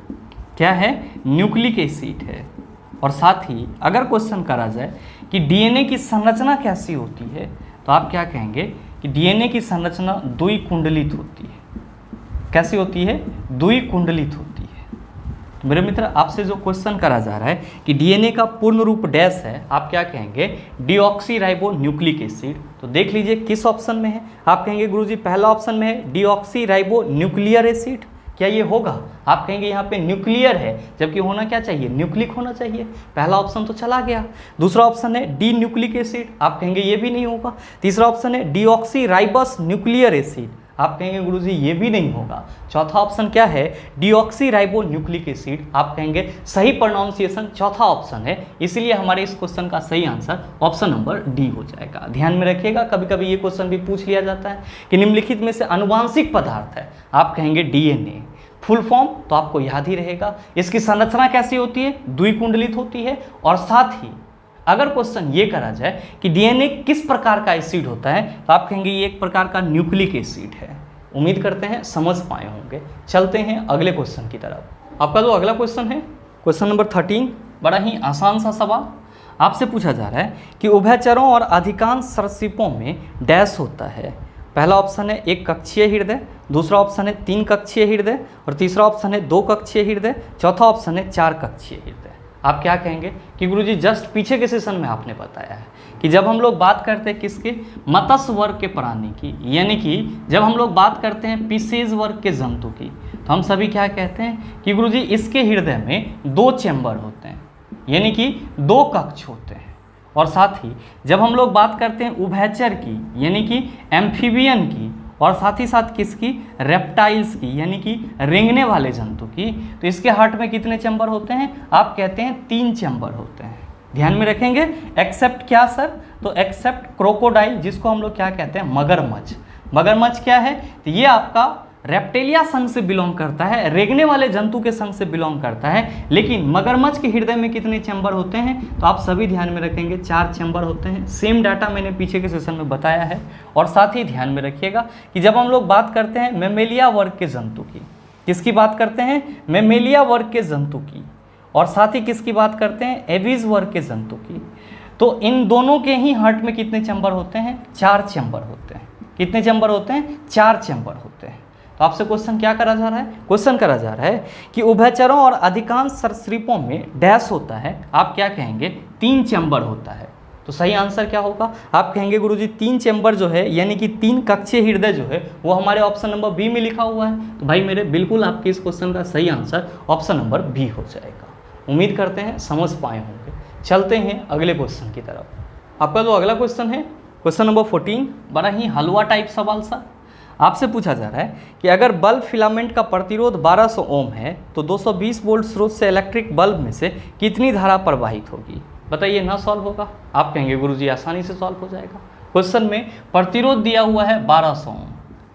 क्या है? न्यूक्लिक एसिड है। और साथ ही अगर क्वेश्चन करा जाए कि डीएनए की संरचना कैसी होती है, तो आप क्या कहेंगे कि डीएनए की संरचना द्विकुंडलित होती है। कैसी होती है? द्विकुंडलित होती है। तो मेरे मित्र, आपसे जो क्वेश्चन करा जा रहा है कि डीएनए का पूर्ण रूप डैश है, आप क्या कहेंगे? Deoxy ribo nucleic acid. तो देख लीजिए किस ऑप्शन में है। आप कहेंगे गुरुजी पहला ऑप्शन में है डीऑक्सी राइबो न्यूक्लियर एसिड। क्या ये होगा? आप कहेंगे यहाँ पे न्यूक्लियर है, जबकि होना क्या चाहिए? न्यूक्लिक होना चाहिए। पहला ऑप्शन तो चला गया। दूसरा ऑप्शन है डी न्यूक्लिक एसिड। आप कहेंगे ये भी नहीं होगा। तीसरा ऑप्शन है डीऑक्सी राइबस न्यूक्लियर एसिड। आप कहेंगे गुरुजी ये भी नहीं होगा। चौथा ऑप्शन क्या है? Deoxy ribo nucleic acid. आप कहेंगे सही प्रोनाउंसिएशन चौथा ऑप्शन है, इसलिए हमारे इस क्वेश्चन का सही आंसर ऑप्शन नंबर डी हो जाएगा। ध्यान में रखिएगा, कभी कभी ये क्वेश्चन भी पूछ लिया जाता है कि निम्नलिखित में से अनुवांशिक पदार्थ है। आप कहेंगे डीएनए। फुल फॉर्म तो आपको याद ही रहेगा। इसकी संरचना कैसी होती है? द्विकुंडलित होती है। और साथ ही अगर क्वेश्चन ये करा जाए कि डीएनए किस प्रकार का एसिड होता है, तो आप कहेंगे ये एक प्रकार का न्यूक्लिक एसिड है। उम्मीद करते हैं समझ पाए होंगे। चलते हैं अगले क्वेश्चन की तरफ। आपका जो अगला क्वेश्चन है, क्वेश्चन नंबर 13, बड़ा ही आसान सा सवाल। आपसे पूछा जा रहा है कि उभयचरों और अधिकांश सरीसृपों में डैश होता है। पहला ऑप्शन है एक कक्षीय हृदय, दूसरा ऑप्शन है 3 कक्षीय हृदय, और तीसरा ऑप्शन है 2 कक्षीय हृदय, चौथा ऑप्शन है 4 कक्षीय हृदय। आप क्या कहेंगे कि गुरुजी जस्ट पीछे के सेशन में आपने बताया है कि जब हम लोग बात करते हैं किसके? मत्स्य वर्ग के प्राणी की, यानी कि जब हम लोग बात करते हैं पिसेज वर्ग के जंतु की, तो हम सभी क्या कहते हैं कि गुरुजी इसके हृदय में 2 चैम्बर होते हैं, यानी कि 2 कक्ष होते हैं। और साथ ही जब हम लोग बात करते हैं उभयचर की, यानी कि एम्फीबियन की, और साथ ही साथ किसकी? रेप्टाइल्स की, यानी कि रेंगने वाले जंतु की, तो इसके हार्ट में कितने चैम्बर होते हैं? आप कहते हैं 3 चैम्बर होते हैं। ध्यान में रखेंगे। एक्सेप्ट क्या सर? तो एक्सेप्ट क्रोकोडाइल, जिसको हम लोग क्या कहते हैं? मगरमच्छ। मगरमच्छ क्या है? तो ये आपका रेप्टेलिया संघ से बिलोंग करता है, रेंगने वाले जंतु के संघ से बिलोंग करता है। लेकिन मगरमच्छ के हृदय में कितने चैम्बर होते हैं? तो आप सभी ध्यान में रखेंगे 4 चैम्बर होते हैं। सेम डाटा मैंने पीछे के सेशन में बताया है। और साथ ही ध्यान में रखिएगा कि जब हम लोग बात करते हैं मेमेलिया वर्ग के जंतु की, किसकी बात करते हैं? मेमेलिया वर्ग के जंतु की। और साथ ही किसकी बात करते हैं? एविज वर्ग के जंतु की। तो इन दोनों के ही हार्ट में कितने चैम्बर होते हैं? 4 चैम्बर होते हैं। कितने चैम्बर होते हैं? 4 चैम्बर होते हैं। तो आपसे क्वेश्चन क्या करा जा रहा है? क्वेश्चन करा जा रहा है कि उभयचरों और अधिकांश सरीसृपों में डैश होता है। आप क्या कहेंगे? 3 चैम्बर होता है। तो सही आंसर क्या होगा? आप कहेंगे गुरुजी 3 चैम्बर जो है, यानी कि 3 कक्षीय हृदय जो है, वो हमारे ऑप्शन नंबर बी में लिखा हुआ है। तो भाई मेरे बिल्कुल आपके इस क्वेश्चन का सही आंसर ऑप्शन नंबर बी हो जाएगा। उम्मीद करते हैं समझ पाए होंगे। चलते हैं अगले क्वेश्चन की तरफ। आपका जो अगला क्वेश्चन है, क्वेश्चन नंबर 14, बड़ा ही हलवा टाइप सवाल सा। आपसे पूछा जा रहा है कि अगर बल्ब फिलामेंट का प्रतिरोध 1200 ओम है, तो 220 वोल्ट स्रोत से इलेक्ट्रिक बल्ब में से कितनी धारा प्रवाहित होगी? बताइए ना सॉल्व होगा? आप कहेंगे गुरुजी आसानी से सॉल्व हो जाएगा। क्वेश्चन में प्रतिरोध दिया हुआ है 1200 ओम।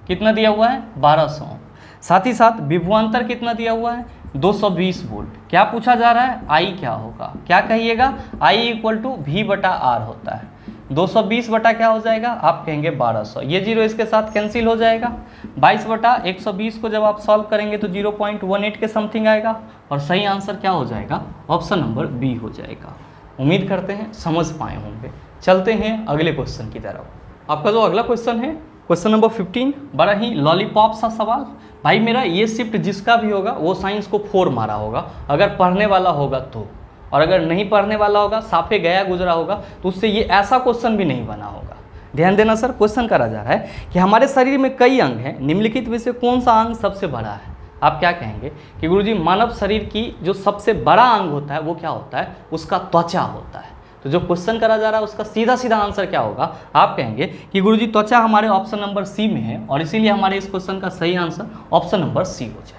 कितना दिया हुआ है? 1200 ओम। साथ ही साथ विभवांतर कितना दिया हुआ है? 220 वोल्ट। क्या पूछा जा रहा है? आई क्या होगा? क्या कहिएगा? आई इक्वल टू वी बटा आर होता है। 220 बटा क्या हो जाएगा? आप कहेंगे 1200। ये जीरो इसके साथ कैंसिल हो जाएगा। 22 बटा 120 को जब आप सॉल्व करेंगे तो 0.18 के समथिंग आएगा। और सही आंसर क्या हो जाएगा? ऑप्शन नंबर बी हो जाएगा। उम्मीद करते हैं समझ पाए होंगे। चलते हैं अगले क्वेश्चन की तरफ। आपका जो अगला क्वेश्चन है, क्वेश्चन नंबर 15, बड़ा ही लॉलीपॉप सा सवाल। भाई मेरा ये शिफ्ट जिसका भी होगा वो साइंस को 4 मारा होगा, अगर पढ़ने वाला होगा तो, और अगर नहीं पढ़ने वाला होगा, साफे गया गुजरा होगा, तो उससे ये ऐसा क्वेश्चन भी नहीं बना होगा। ध्यान देना सर, क्वेश्चन करा जा रहा है कि हमारे शरीर में कई अंग हैं, निम्नलिखित में से कौन सा अंग सबसे बड़ा है? आप क्या कहेंगे कि गुरुजी मानव शरीर की जो सबसे बड़ा अंग होता है वो क्या होता है? उसका त्वचा होता है। तो जो क्वेश्चन करा जा रहा है उसका सीधा सीधा आंसर क्या होगा, आप कहेंगे कि गुरुजी त्वचा हमारे ऑप्शन नंबर सी में है और इसीलिए हमारे इस क्वेश्चन का सही आंसर ऑप्शन नंबर सी हो जाएगा।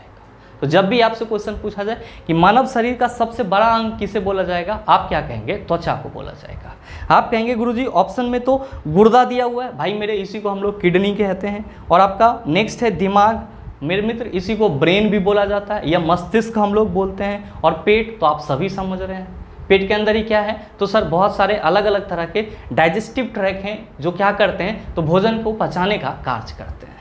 तो जब भी आपसे क्वेश्चन पूछा जाए कि मानव शरीर का सबसे बड़ा अंग किसे बोला जाएगा, आप क्या कहेंगे, त्वचा को बोला जाएगा। आप कहेंगे गुरुजी ऑप्शन में तो गुर्दा दिया हुआ है, भाई मेरे इसी को हम लोग किडनी कहते हैं। और आपका नेक्स्ट है दिमाग, मेरे मित्र इसी को ब्रेन भी बोला जाता है या मस्तिष्क हम लोग बोलते हैं। और पेट तो आप सभी समझ रहे हैं, पेट के अंदर ही क्या है, तो सर बहुत सारे अलग अलग तरह के डाइजेस्टिव ट्रैक हैं जो क्या करते हैं, तो भोजन को पचाने का कार्य करते हैं।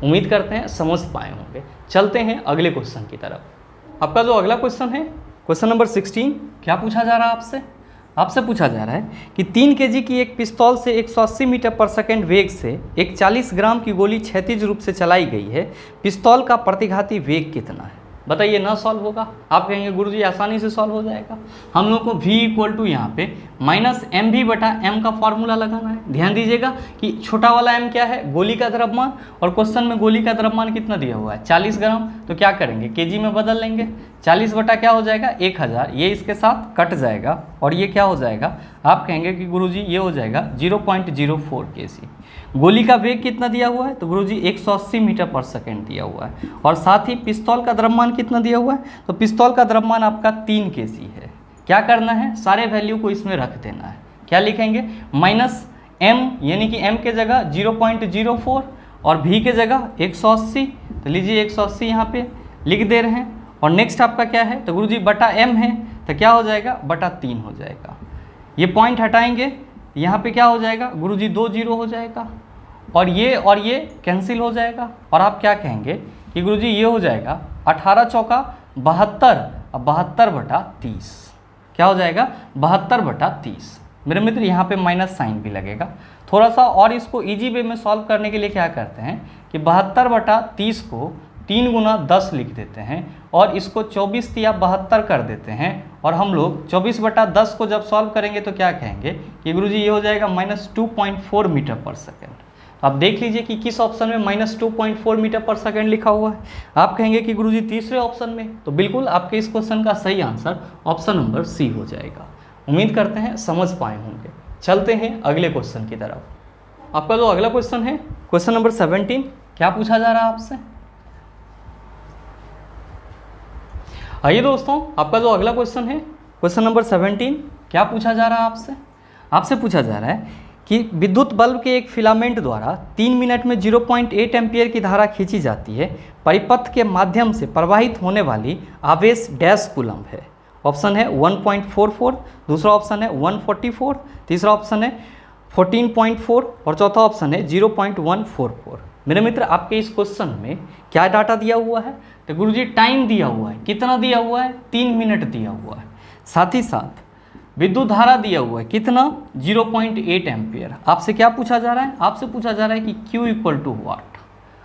उम्मीद करते हैं समझ पाए होंगे। चलते हैं अगले क्वेश्चन की तरफ। आपका जो अगला क्वेश्चन है क्वेश्चन नंबर 16, क्या पूछा जा रहा है आपसे पूछा जा रहा है कि 3 kg की एक पिस्तौल से 180 मीटर पर सेकेंड वेग से एक 40 ग्राम की गोली क्षैतिज रूप से चलाई गई है, पिस्तौल का प्रतिघाती वेग कितना है? बताइए, ना सॉल्व होगा? आप कहेंगे गुरुजी आसानी से सॉल्व हो जाएगा। हम लोग को v इक्वल टू यहाँ पे -mv/m का फॉर्मूला लगाना है। ध्यान दीजिएगा कि छोटा वाला m क्या है, गोली का द्रव्यमान, और क्वेश्चन में गोली का द्रव्यमान कितना दिया हुआ है, 40 ग्राम। तो क्या करेंगे, केजी में बदल लेंगे। 40 बटा क्या हो जाएगा, 1000, ये इसके साथ कट जाएगा और ये क्या हो जाएगा, आप कहेंगे कि गुरुजी ये हो जाएगा 0.04 kg। गोली का वेग कितना दिया हुआ है, तो गुरुजी 180 मीटर पर सेकेंड दिया हुआ है। और साथ ही पिस्तौल का द्रव्यमान कितना दिया हुआ है, तो पिस्तौल का द्रव्यमान आपका 3 kg है। क्या करना है, सारे वैल्यू को इसमें रख देना है। क्या लिखेंगे, -m यानी कि m के जगह 0.04 और v के जगह 180, तो लीजिए 180 यहाँ पे लिख दे रहे हैं। और नेक्स्ट आपका क्या है, तो गुरुजी बटा m है, तो क्या हो जाएगा, बटा 3 हो जाएगा। ये पॉइंट हटाएंगे, यहाँ पे क्या हो जाएगा गुरुजी 2 0 हो जाएगा और ये कैंसिल हो जाएगा। और आप क्या कहेंगे कि गुरुजी ये हो जाएगा 18 चौका 72 और 72 बटा 30। क्या हो जाएगा, 72 बटा 30। मेरे मित्र यहाँ पे माइनस साइन भी लगेगा थोड़ा सा। और इसको इजी वे में सॉल्व करने के लिए क्या करते हैं कि 72 बटा 30 को 3 गुना 10 लिख देते हैं और इसको 24 या 72 कर देते हैं। और हम लोग 24 बटा 10 को जब सॉल्व करेंगे तो क्या कहेंगे कि गुरुजी ये हो जाएगा -2.4 मीटर पर सेकेंड। तो आप देख लीजिए कि किस ऑप्शन में -2.4 मीटर पर सेकेंड लिखा हुआ है। आप कहेंगे कि गुरुजी तीसरे ऑप्शन में, तो बिल्कुल आपके इस क्वेश्चन का सही आंसर ऑप्शन नंबर सी हो जाएगा। उम्मीद करते हैं समझ पाए होंगे। चलते हैं अगले क्वेश्चन की तरफ। आपका जो अगला क्वेश्चन है क्वेश्चन नंबर 17, क्या पूछा जा रहा है आपसे? आइए दोस्तों, आपका जो अगला क्वेश्चन है क्वेश्चन नंबर 17, क्या पूछा जा रहा है आपसे पूछा जा रहा है कि विद्युत बल्ब के एक फिलामेंट द्वारा 3 मिनट में 0.8 एम्पियर की धारा खींची जाती है। परिपथ के माध्यम से प्रवाहित होने वाली आवेश डैश कूलम्ब है। ऑप्शन है 1.44, दूसरा ऑप्शन है 144, तीसरा ऑप्शन है 14.4 और चौथा ऑप्शन है 0.144। मेरे मित्र आपके इस क्वेश्चन में क्या डाटा दिया हुआ है, तो गुरुजी टाइम दिया हुआ है। कितना दिया हुआ है, 3 मिनट दिया हुआ है। साथ ही साथ विद्युत धारा दिया हुआ है कितना, 0.8 एम्पियर। आपसे क्या पूछा जा रहा है, आपसे पूछा जा रहा है कि Q इक्वल टू वाट।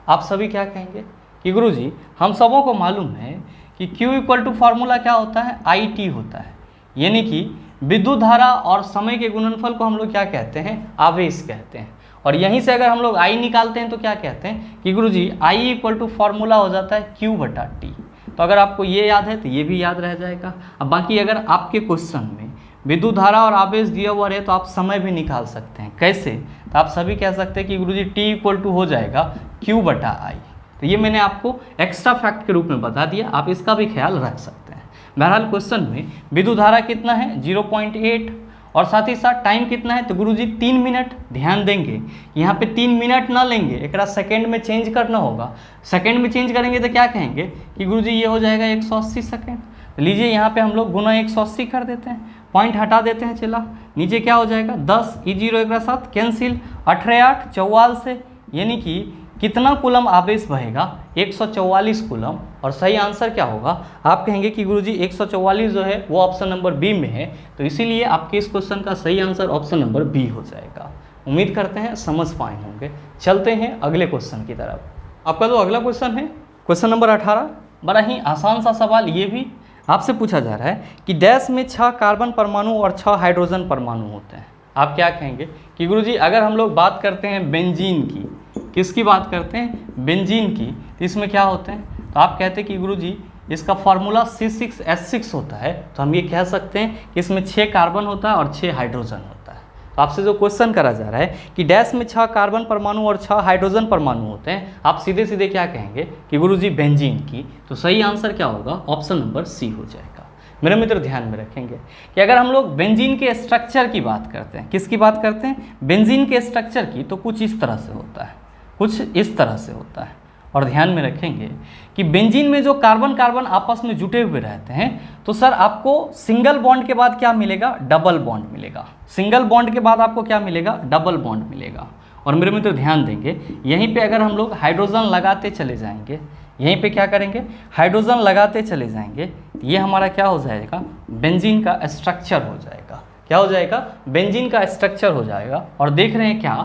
आप सभी क्या कहेंगे कि गुरुजी हम सबों को मालूम है कि Q इक्वल टू फार्मूला क्या होता है, IT होता है। यानी कि विद्युत धारा और समय के गुणनफल को हम लोग क्या कहते हैं, आवेश कहते हैं। और यहीं से अगर हम लोग I निकालते हैं तो क्या कहते हैं कि गुरुजी I इक्वल टू फार्मूला हो जाता है Q बटा T। तो अगर आपको ये याद है तो ये भी याद रह जाएगा। अब बाकी अगर आपके क्वेश्चन में विद्युत धारा और आवेश दिया हुआ रहे तो आप समय भी निकाल सकते हैं। कैसे, तो आप सभी कह सकते हैं कि गुरुजी T इक्वल टू हो जाएगा Q बटा I। तो ये मैंने आपको एक्स्ट्रा फैक्ट के रूप में बता दिया, आप इसका भी ख्याल रख सकते हैं। बहरहाल क्वेश्चन में विद्युत धारा कितना है, 0.8 और साथ ही साथ टाइम कितना है, तो गुरुजी 3 मिनट। ध्यान देंगे यहाँ पे 3 मिनट ना लेंगे, एक सेकेंड में चेंज करना होगा। सेकेंड में चेंज करेंगे तो क्या कहेंगे कि गुरुजी ये हो जाएगा 180 सेकेंड। तो लीजिए यहाँ पे हम लोग गुना 180 कर देते हैं, पॉइंट हटा देते हैं। चला नीचे क्या हो जाएगा 10, E0 एक साथ कैंसिल, 18 8 44 से, यानी कि कितना कूलम आवेश बहेगा, 144 कूलम। और सही आंसर क्या होगा, आप कहेंगे कि गुरुजी 144 जो है वो ऑप्शन नंबर बी में है। तो इसीलिए आपके इस क्वेश्चन का सही आंसर ऑप्शन नंबर बी हो जाएगा। उम्मीद करते हैं समझ पाए होंगे। चलते हैं अगले क्वेश्चन की तरफ। आपका जो अगला क्वेश्चन है क्वेश्चन नंबर 18, बड़ा ही आसान सा सवाल। ये भी आपसे पूछा जा रहा है कि डैश में 6 कार्बन परमाणु और 6 हाइड्रोजन परमाणु होते हैं। आप क्या कहेंगे कि गुरुजी अगर हम लोग बात करते हैं बेंजीन की, किसकी बात करते हैं, बेंजीन की, तो इसमें क्या होते हैं, तो आप कहते हैं कि गुरुजी इसका फॉर्मूला C6H6 होता है, तो हम ये कह सकते हैं कि इसमें 6 कार्बन होता है और 6 हाइड्रोजन होता है। तो आपसे जो क्वेश्चन करा जा रहा है कि डैश में 6 कार्बन परमाणु और 6 हाइड्रोजन परमाणु होते हैं, आप सीधे सीधे क्या कहेंगे कि गुरुजी बेंजीन की। तो सही आंसर क्या होगा? ऑप्शन नंबर सी हो जाएगा। मेरे मित्र ध्यान में रखेंगे कि अगर हम लोग बेंजीन के स्ट्रक्चर की बात करते हैं, किसकी बात करते हैं? बेंजीन के स्ट्रक्चर की, तो कुछ इस तरह से होता है, कुछ इस तरह से होता है। और ध्यान में रखेंगे कि बेंजीन में जो कार्बन कार्बन आपस में जुटे हुए रहते हैं, तो सर आपको सिंगल बॉन्ड के बाद क्या मिलेगा? डबल बॉन्ड मिलेगा। सिंगल बॉन्ड के बाद आपको क्या मिलेगा? डबल बॉन्ड मिलेगा। और मेरे मित्र ध्यान देंगे, यहीं पे अगर हम लोग हाइड्रोजन लगाते चले जाएंगे, यहीं पे क्या करेंगे? हाइड्रोजन लगाते चले जाएंगे, ये हमारा क्या हो जाएगा? बेंजीन का स्ट्रक्चर हो जाएगा। क्या हो जाएगा? बेंजीन का स्ट्रक्चर हो जाएगा। और देख रहे हैं क्या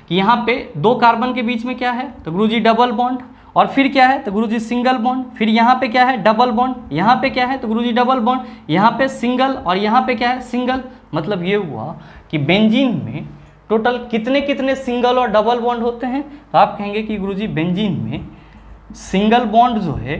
कि यहाँ पे 2 कार्बन के बीच में क्या है? तो गुरुजी डबल बॉन्ड। और फिर क्या है? तो गुरुजी सिंगल बॉन्ड। फिर यहाँ पे क्या है? Double bond. यहाँ पे क्या है? तो गुरुजी डबल बॉन्ड। यहाँ पे सिंगल, और यहाँ पे क्या है? सिंगल। मतलब ये हुआ कि बेंजीन में टोटल कितने कितने सिंगल और डबल बॉन्ड होते हैं? तो आप कहेंगे कि गुरुजी बेंजीन में सिंगल बॉन्ड जो है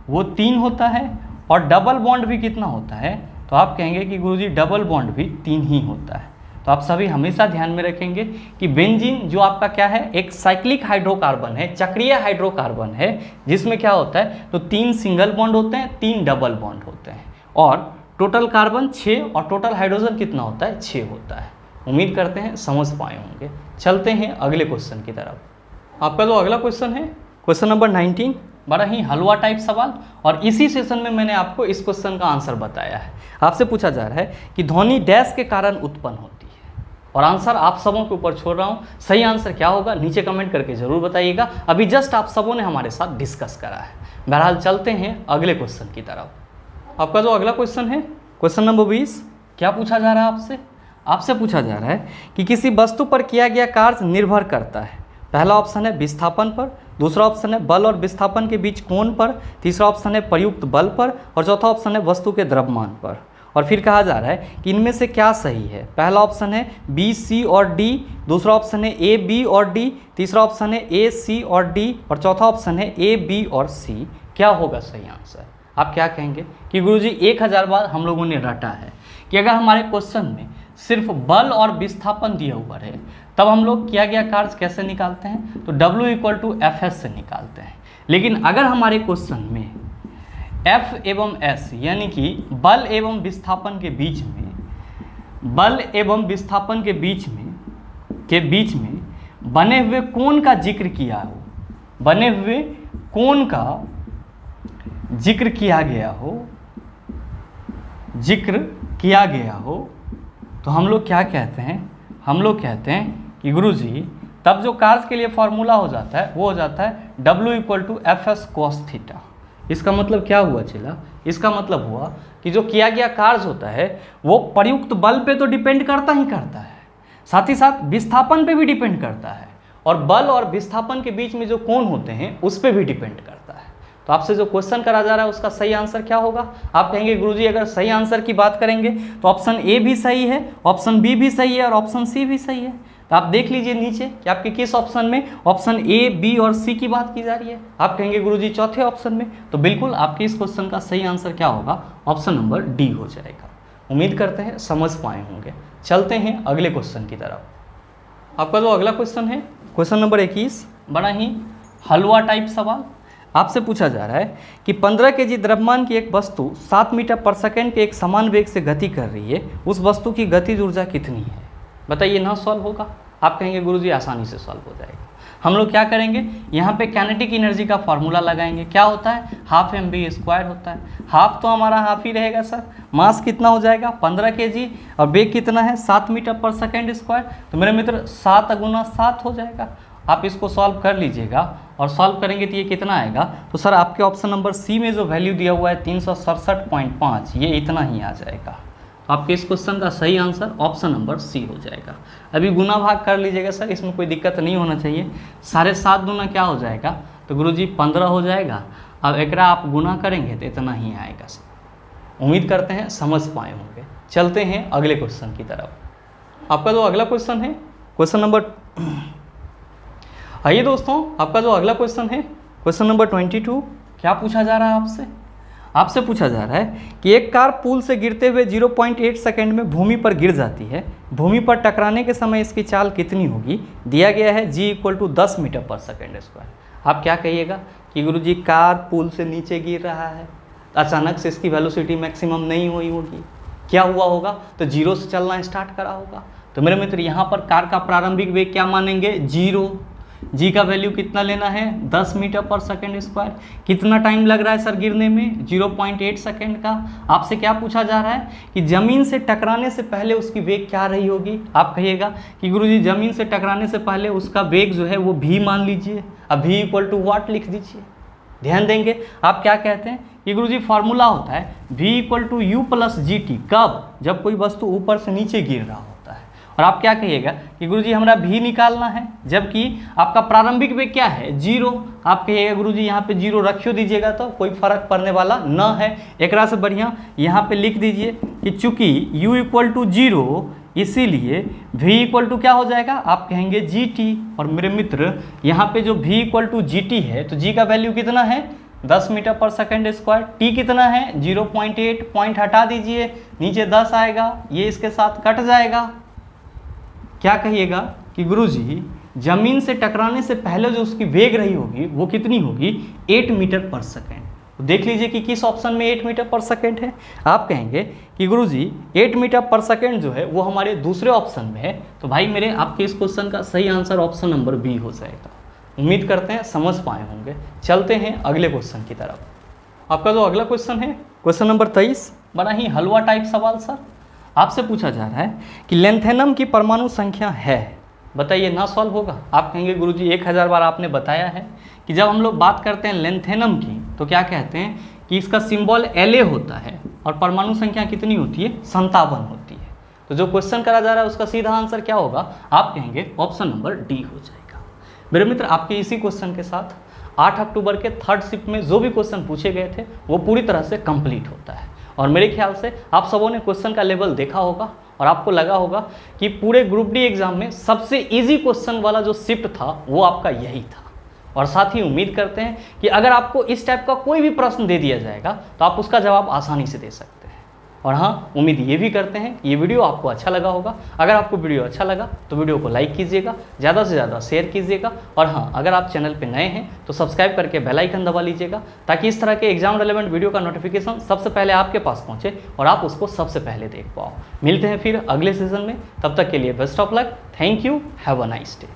वो 3 होता है, और डबल बॉन्ड भी कितना होता है? तो आप कहेंगे कि गुरुजी डबल बॉन्ड भी 3 ही होता है। तो आप सभी हमेशा ध्यान में रखेंगे कि बेंजीन जो आपका क्या है? एक साइक्लिक हाइड्रोकार्बन है, चक्रीय हाइड्रोकार्बन है, जिसमें क्या होता है? तो 3 सिंगल बॉन्ड होते हैं, 3 डबल बॉन्ड होते हैं, और टोटल कार्बन 6 और टोटल हाइड्रोजन कितना होता है? 6 होता है। उम्मीद करते हैं समझ पाए होंगे। चलते हैं अगले क्वेश्चन की तरफ। आपका जो अगला क्वेश्चन है, क्वेश्चन नंबर 19, बड़ा ही हलवा टाइप सवाल, और इसी सेशन में मैंने आपको इस क्वेश्चन का आंसर बताया है। आपसे पूछा जा रहा है कि ध्वनि डैश के कारण उत्पन्न होती है, और आंसर आप सबों के ऊपर छोड़ रहा हूँ। सही आंसर क्या होगा नीचे कमेंट करके जरूर बताइएगा। अभी जस्ट आप सबों ने हमारे साथ डिस्कस करा है। बहरहाल चलते हैं अगले क्वेश्चन की तरफ। आपका जो अगला क्वेश्चन है, क्वेश्चन नंबर 20, क्या पूछा जा रहा है आपसे? आपसे पूछा जा रहा है कि किसी वस्तु पर किया गया कार्य निर्भर करता है। पहला ऑप्शन है विस्थापन पर, दूसरा ऑप्शन है बल और विस्थापन के बीच कोण पर, तीसरा ऑप्शन है प्रयुक्त बल पर, और चौथा ऑप्शन है वस्तु के द्रव्यमान पर। और फिर कहा जा रहा है कि इनमें से क्या सही है? पहला ऑप्शन है बी, सी और डी, दूसरा ऑप्शन है ए, बी और डी, तीसरा ऑप्शन है ए, सी और डी, और चौथा ऑप्शन है ए, बी और सी। क्या होगा सही आंसर? आप क्या कहेंगे कि गुरुजी 1000 बार हम लोगों ने रटा है कि अगर हमारे क्वेश्चन में सिर्फ बल और विस्थापन दिया हुआ है, तब हम लोग किया गया कार्य कैसे निकालते हैं? तो W = FS से निकालते हैं। लेकिन अगर हमारे क्वेश्चन में F एवं S यानी कि बल एवं विस्थापन के बीच में, बल एवं विस्थापन के बीच में बने हुए कोण का जिक्र किया हो, बने हुए कोण का जिक्र किया गया हो, तो हम लोग क्या कहते हैं? हम लोग कहते हैं कि गुरुजी तब जो कार्य के लिए फॉर्मूला हो जाता है वो हो जाता है W = FS cos थीटा। इसका मतलब क्या हुआ चला? इसका मतलब हुआ कि जो किया गया कार्य होता है वो प्रयुक्त बल पे तो डिपेंड करता ही करता है, साथ ही साथ विस्थापन पे भी डिपेंड करता है, और बल और विस्थापन के बीच में जो कोण होते हैं उस पर भी डिपेंड करता है। तो आपसे जो क्वेश्चन करा जा रहा है उसका सही आंसर क्या होगा? आप कहेंगे गुरुजी अगर सही आंसर की बात करेंगे तो ऑप्शन ए भी सही है, ऑप्शन बी भी सही है, और ऑप्शन सी भी सही है। तो आप देख लीजिए नीचे कि आपके किस ऑप्शन में ऑप्शन ए, बी और सी की बात की जा रही है। आप कहेंगे गुरुजी चौथे ऑप्शन में, तो बिल्कुल आपके इस क्वेश्चन का सही आंसर क्या होगा? ऑप्शन नंबर डी हो जाएगा। उम्मीद करते हैं समझ पाए होंगे। चलते हैं अगले क्वेश्चन की तरफ। आपका जो अगला क्वेश्चन है, क्वेश्चन नंबर 21, बड़ा ही हलवा टाइप सवाल। आपसे पूछा जा रहा है कि 15 kg द्रव्यमान की एक वस्तु 7 मीटर पर सेकंड के एक समान वेग से गति कर रही है, उस वस्तु की गतिज ऊर्जा कितनी है? बताइए ना सॉल्व होगा? आप कहेंगे गुरुजी आसानी से सॉल्व हो जाएगा। हम लोग क्या करेंगे? यहाँ पे काइनेटिक एनर्जी का फॉर्मूला लगाएंगे। क्या होता है? ½ mv² होता है। हाफ तो हमारा हाफ ही रहेगा सर। मास कितना हो जाएगा? 15 kg, और वेग कितना है? 7 मीटर पर सेकंड स्क्वायर। तो मेरे मित्र 7 × 7 हो जाएगा। आप इसको सॉल्व कर लीजिएगा, और सॉल्व करेंगे तो ये कितना आएगा? तो सर आपके ऑप्शन नंबर सी में जो वैल्यू दिया हुआ है 367.5, ये इतना ही आ जाएगा। आपके इस क्वेश्चन का सही आंसर ऑप्शन नंबर सी हो जाएगा। अभी गुना भाग कर लीजिएगा सर, इसमें कोई दिक्कत नहीं होना चाहिए। 7.5 गुना क्या हो जाएगा? तो गुरुजी 15 हो जाएगा। अब एकरा आप गुना करेंगे तो इतना ही आएगा सर। उम्मीद करते हैं समझ पाए होंगे। चलते हैं अगले क्वेश्चन की तरफ। आपका जो अगला क्वेश्चन है, क्वेश्चन नंबर आइए दोस्तों, आपका जो अगला क्वेश्चन है, क्वेश्चन नंबर 22, क्या पूछा जा रहा है आपसे? आपसे पूछा जा रहा है कि एक कार पुल से गिरते हुए 0.8 सेकंड में भूमि पर गिर जाती है। भूमि पर टकराने के समय इसकी चाल कितनी होगी? दिया गया है g = 10 मीटर पर सेकंड स्क्वायर। आप क्या कहिएगा कि गुरुजी कार पुल से नीचे गिर रहा है, अचानक से इसकी वेलोसिटी मैक्सिमम नहीं हुई होगी, क्या हुआ होगा? तो 0 से चलना स्टार्ट करा होगा। तो मेरे मित्र यहाँ पर कार का प्रारंभिक वेग क्या मानेंगे? 0। जी का वैल्यू कितना लेना है? 10 मीटर पर सेकंड स्क्वायर। कितना टाइम लग रहा है सर गिरने में? 0.8 सेकंड का। आपसे क्या पूछा जा रहा है कि ज़मीन से टकराने से पहले उसकी वेग क्या रही होगी? आप कहिएगा कि गुरुजी ज़मीन से टकराने से पहले उसका वेग जो है वो v मान लीजिए। अब v = वाट लिख दीजिए। ध्यान देंगे आप क्या कहते हैं कि गुरुजी फार्मूला होता है v = u + gt। कब? जब कोई वस्तु ऊपर से नीचे गिर रहा होता है। और आप क्या कहिएगा कि गुरुजी हमरा v निकालना है, जबकि आपका प्रारंभिक वेग क्या है? 0। आप कहिएगा गुरुजी यहाँ पे 0 रखियो दीजिएगा तो कोई फर्क पड़ने वाला न है। एकरा से बढ़िया यहाँ पे लिख दीजिए कि चूंकि u = 0 इसीलिए v = क्या हो जाएगा? आप कहेंगे gt। और मेरे मित्र यहाँ पे जो v = gt है तो g का वैल्यू कितना है? 10 मीटर पर सेकंड स्क्वायर। t कितना है? 0.8। पॉइंट हटा दीजिए, नीचे 10 आएगा, ये इसके साथ कट जाएगा। क्या कहिएगा कि गुरुजी जमीन से टकराने से पहले जो उसकी वेग रही होगी वो कितनी होगी? 8 मीटर पर सेकंड। तो देख लीजिए कि किस ऑप्शन में 8 मीटर पर सेकंड है। आप कहेंगे कि गुरुजी 8 मीटर पर सेकंड जो है वो हमारे दूसरे ऑप्शन में है। तो भाई मेरे आपके इस क्वेश्चन का सही आंसर ऑप्शन नंबर बी हो जाएगा। उम्मीद करते हैं समझ पाए होंगे। चलते हैं अगले क्वेश्चन की तरफ। आपका जो अगला क्वेश्चन है क्वेश्चन नंबर 23, बड़ा ही हलवा टाइप सवाल सर। आपसे पूछा जा रहा है कि लेंथेनम की परमाणु संख्या है, बताइए ना सॉल्व होगा? आप कहेंगे गुरुजी 1000 बार आपने बताया है कि जब हम लोग बात करते हैं लेंथेनम की तो क्या कहते हैं कि इसका सिंबल La होता है और परमाणु संख्या कितनी होती है? 57 होती है। तो जो क्वेश्चन करा जा रहा है उसका सीधा आंसर क्या होगा? आप कहेंगे ऑप्शन नंबर डी हो जाएगा। मेरे मित्र आपके इसी क्वेश्चन के साथ 8 अक्टूबर के थर्ड शिफ्ट में जो भी क्वेश्चन पूछे गए थे वो पूरी तरह से कंप्लीट होता है। और मेरे ख्याल से आप सबों ने क्वेश्चन का लेवल देखा होगा और आपको लगा होगा कि पूरे ग्रुप डी एग्जाम में सबसे इजी क्वेश्चन वाला जो शिफ्ट था वो आपका यही था। और साथ ही उम्मीद करते हैं कि अगर आपको इस टाइप का कोई भी प्रश्न दे दिया जाएगा तो आप उसका जवाब आसानी से दे सकते हैं। और हाँ, उम्मीद ये भी करते हैं कि ये वीडियो आपको अच्छा लगा होगा। अगर आपको वीडियो अच्छा लगा तो वीडियो को लाइक कीजिएगा, ज़्यादा से ज़्यादा शेयर कीजिएगा। और हाँ, अगर आप चैनल पे नए हैं तो सब्सक्राइब करके बेल आइकन दबा लीजिएगा ताकि इस तरह के एग्जाम रिलेवेंट वीडियो का नोटिफिकेशन सबसे पहले आपके पास पहुँचे और आप उसको सबसे पहले देख पाओ। मिलते हैं फिर अगले सीजन में, तब तक के लिए best of luck. Thank you, have a nice day.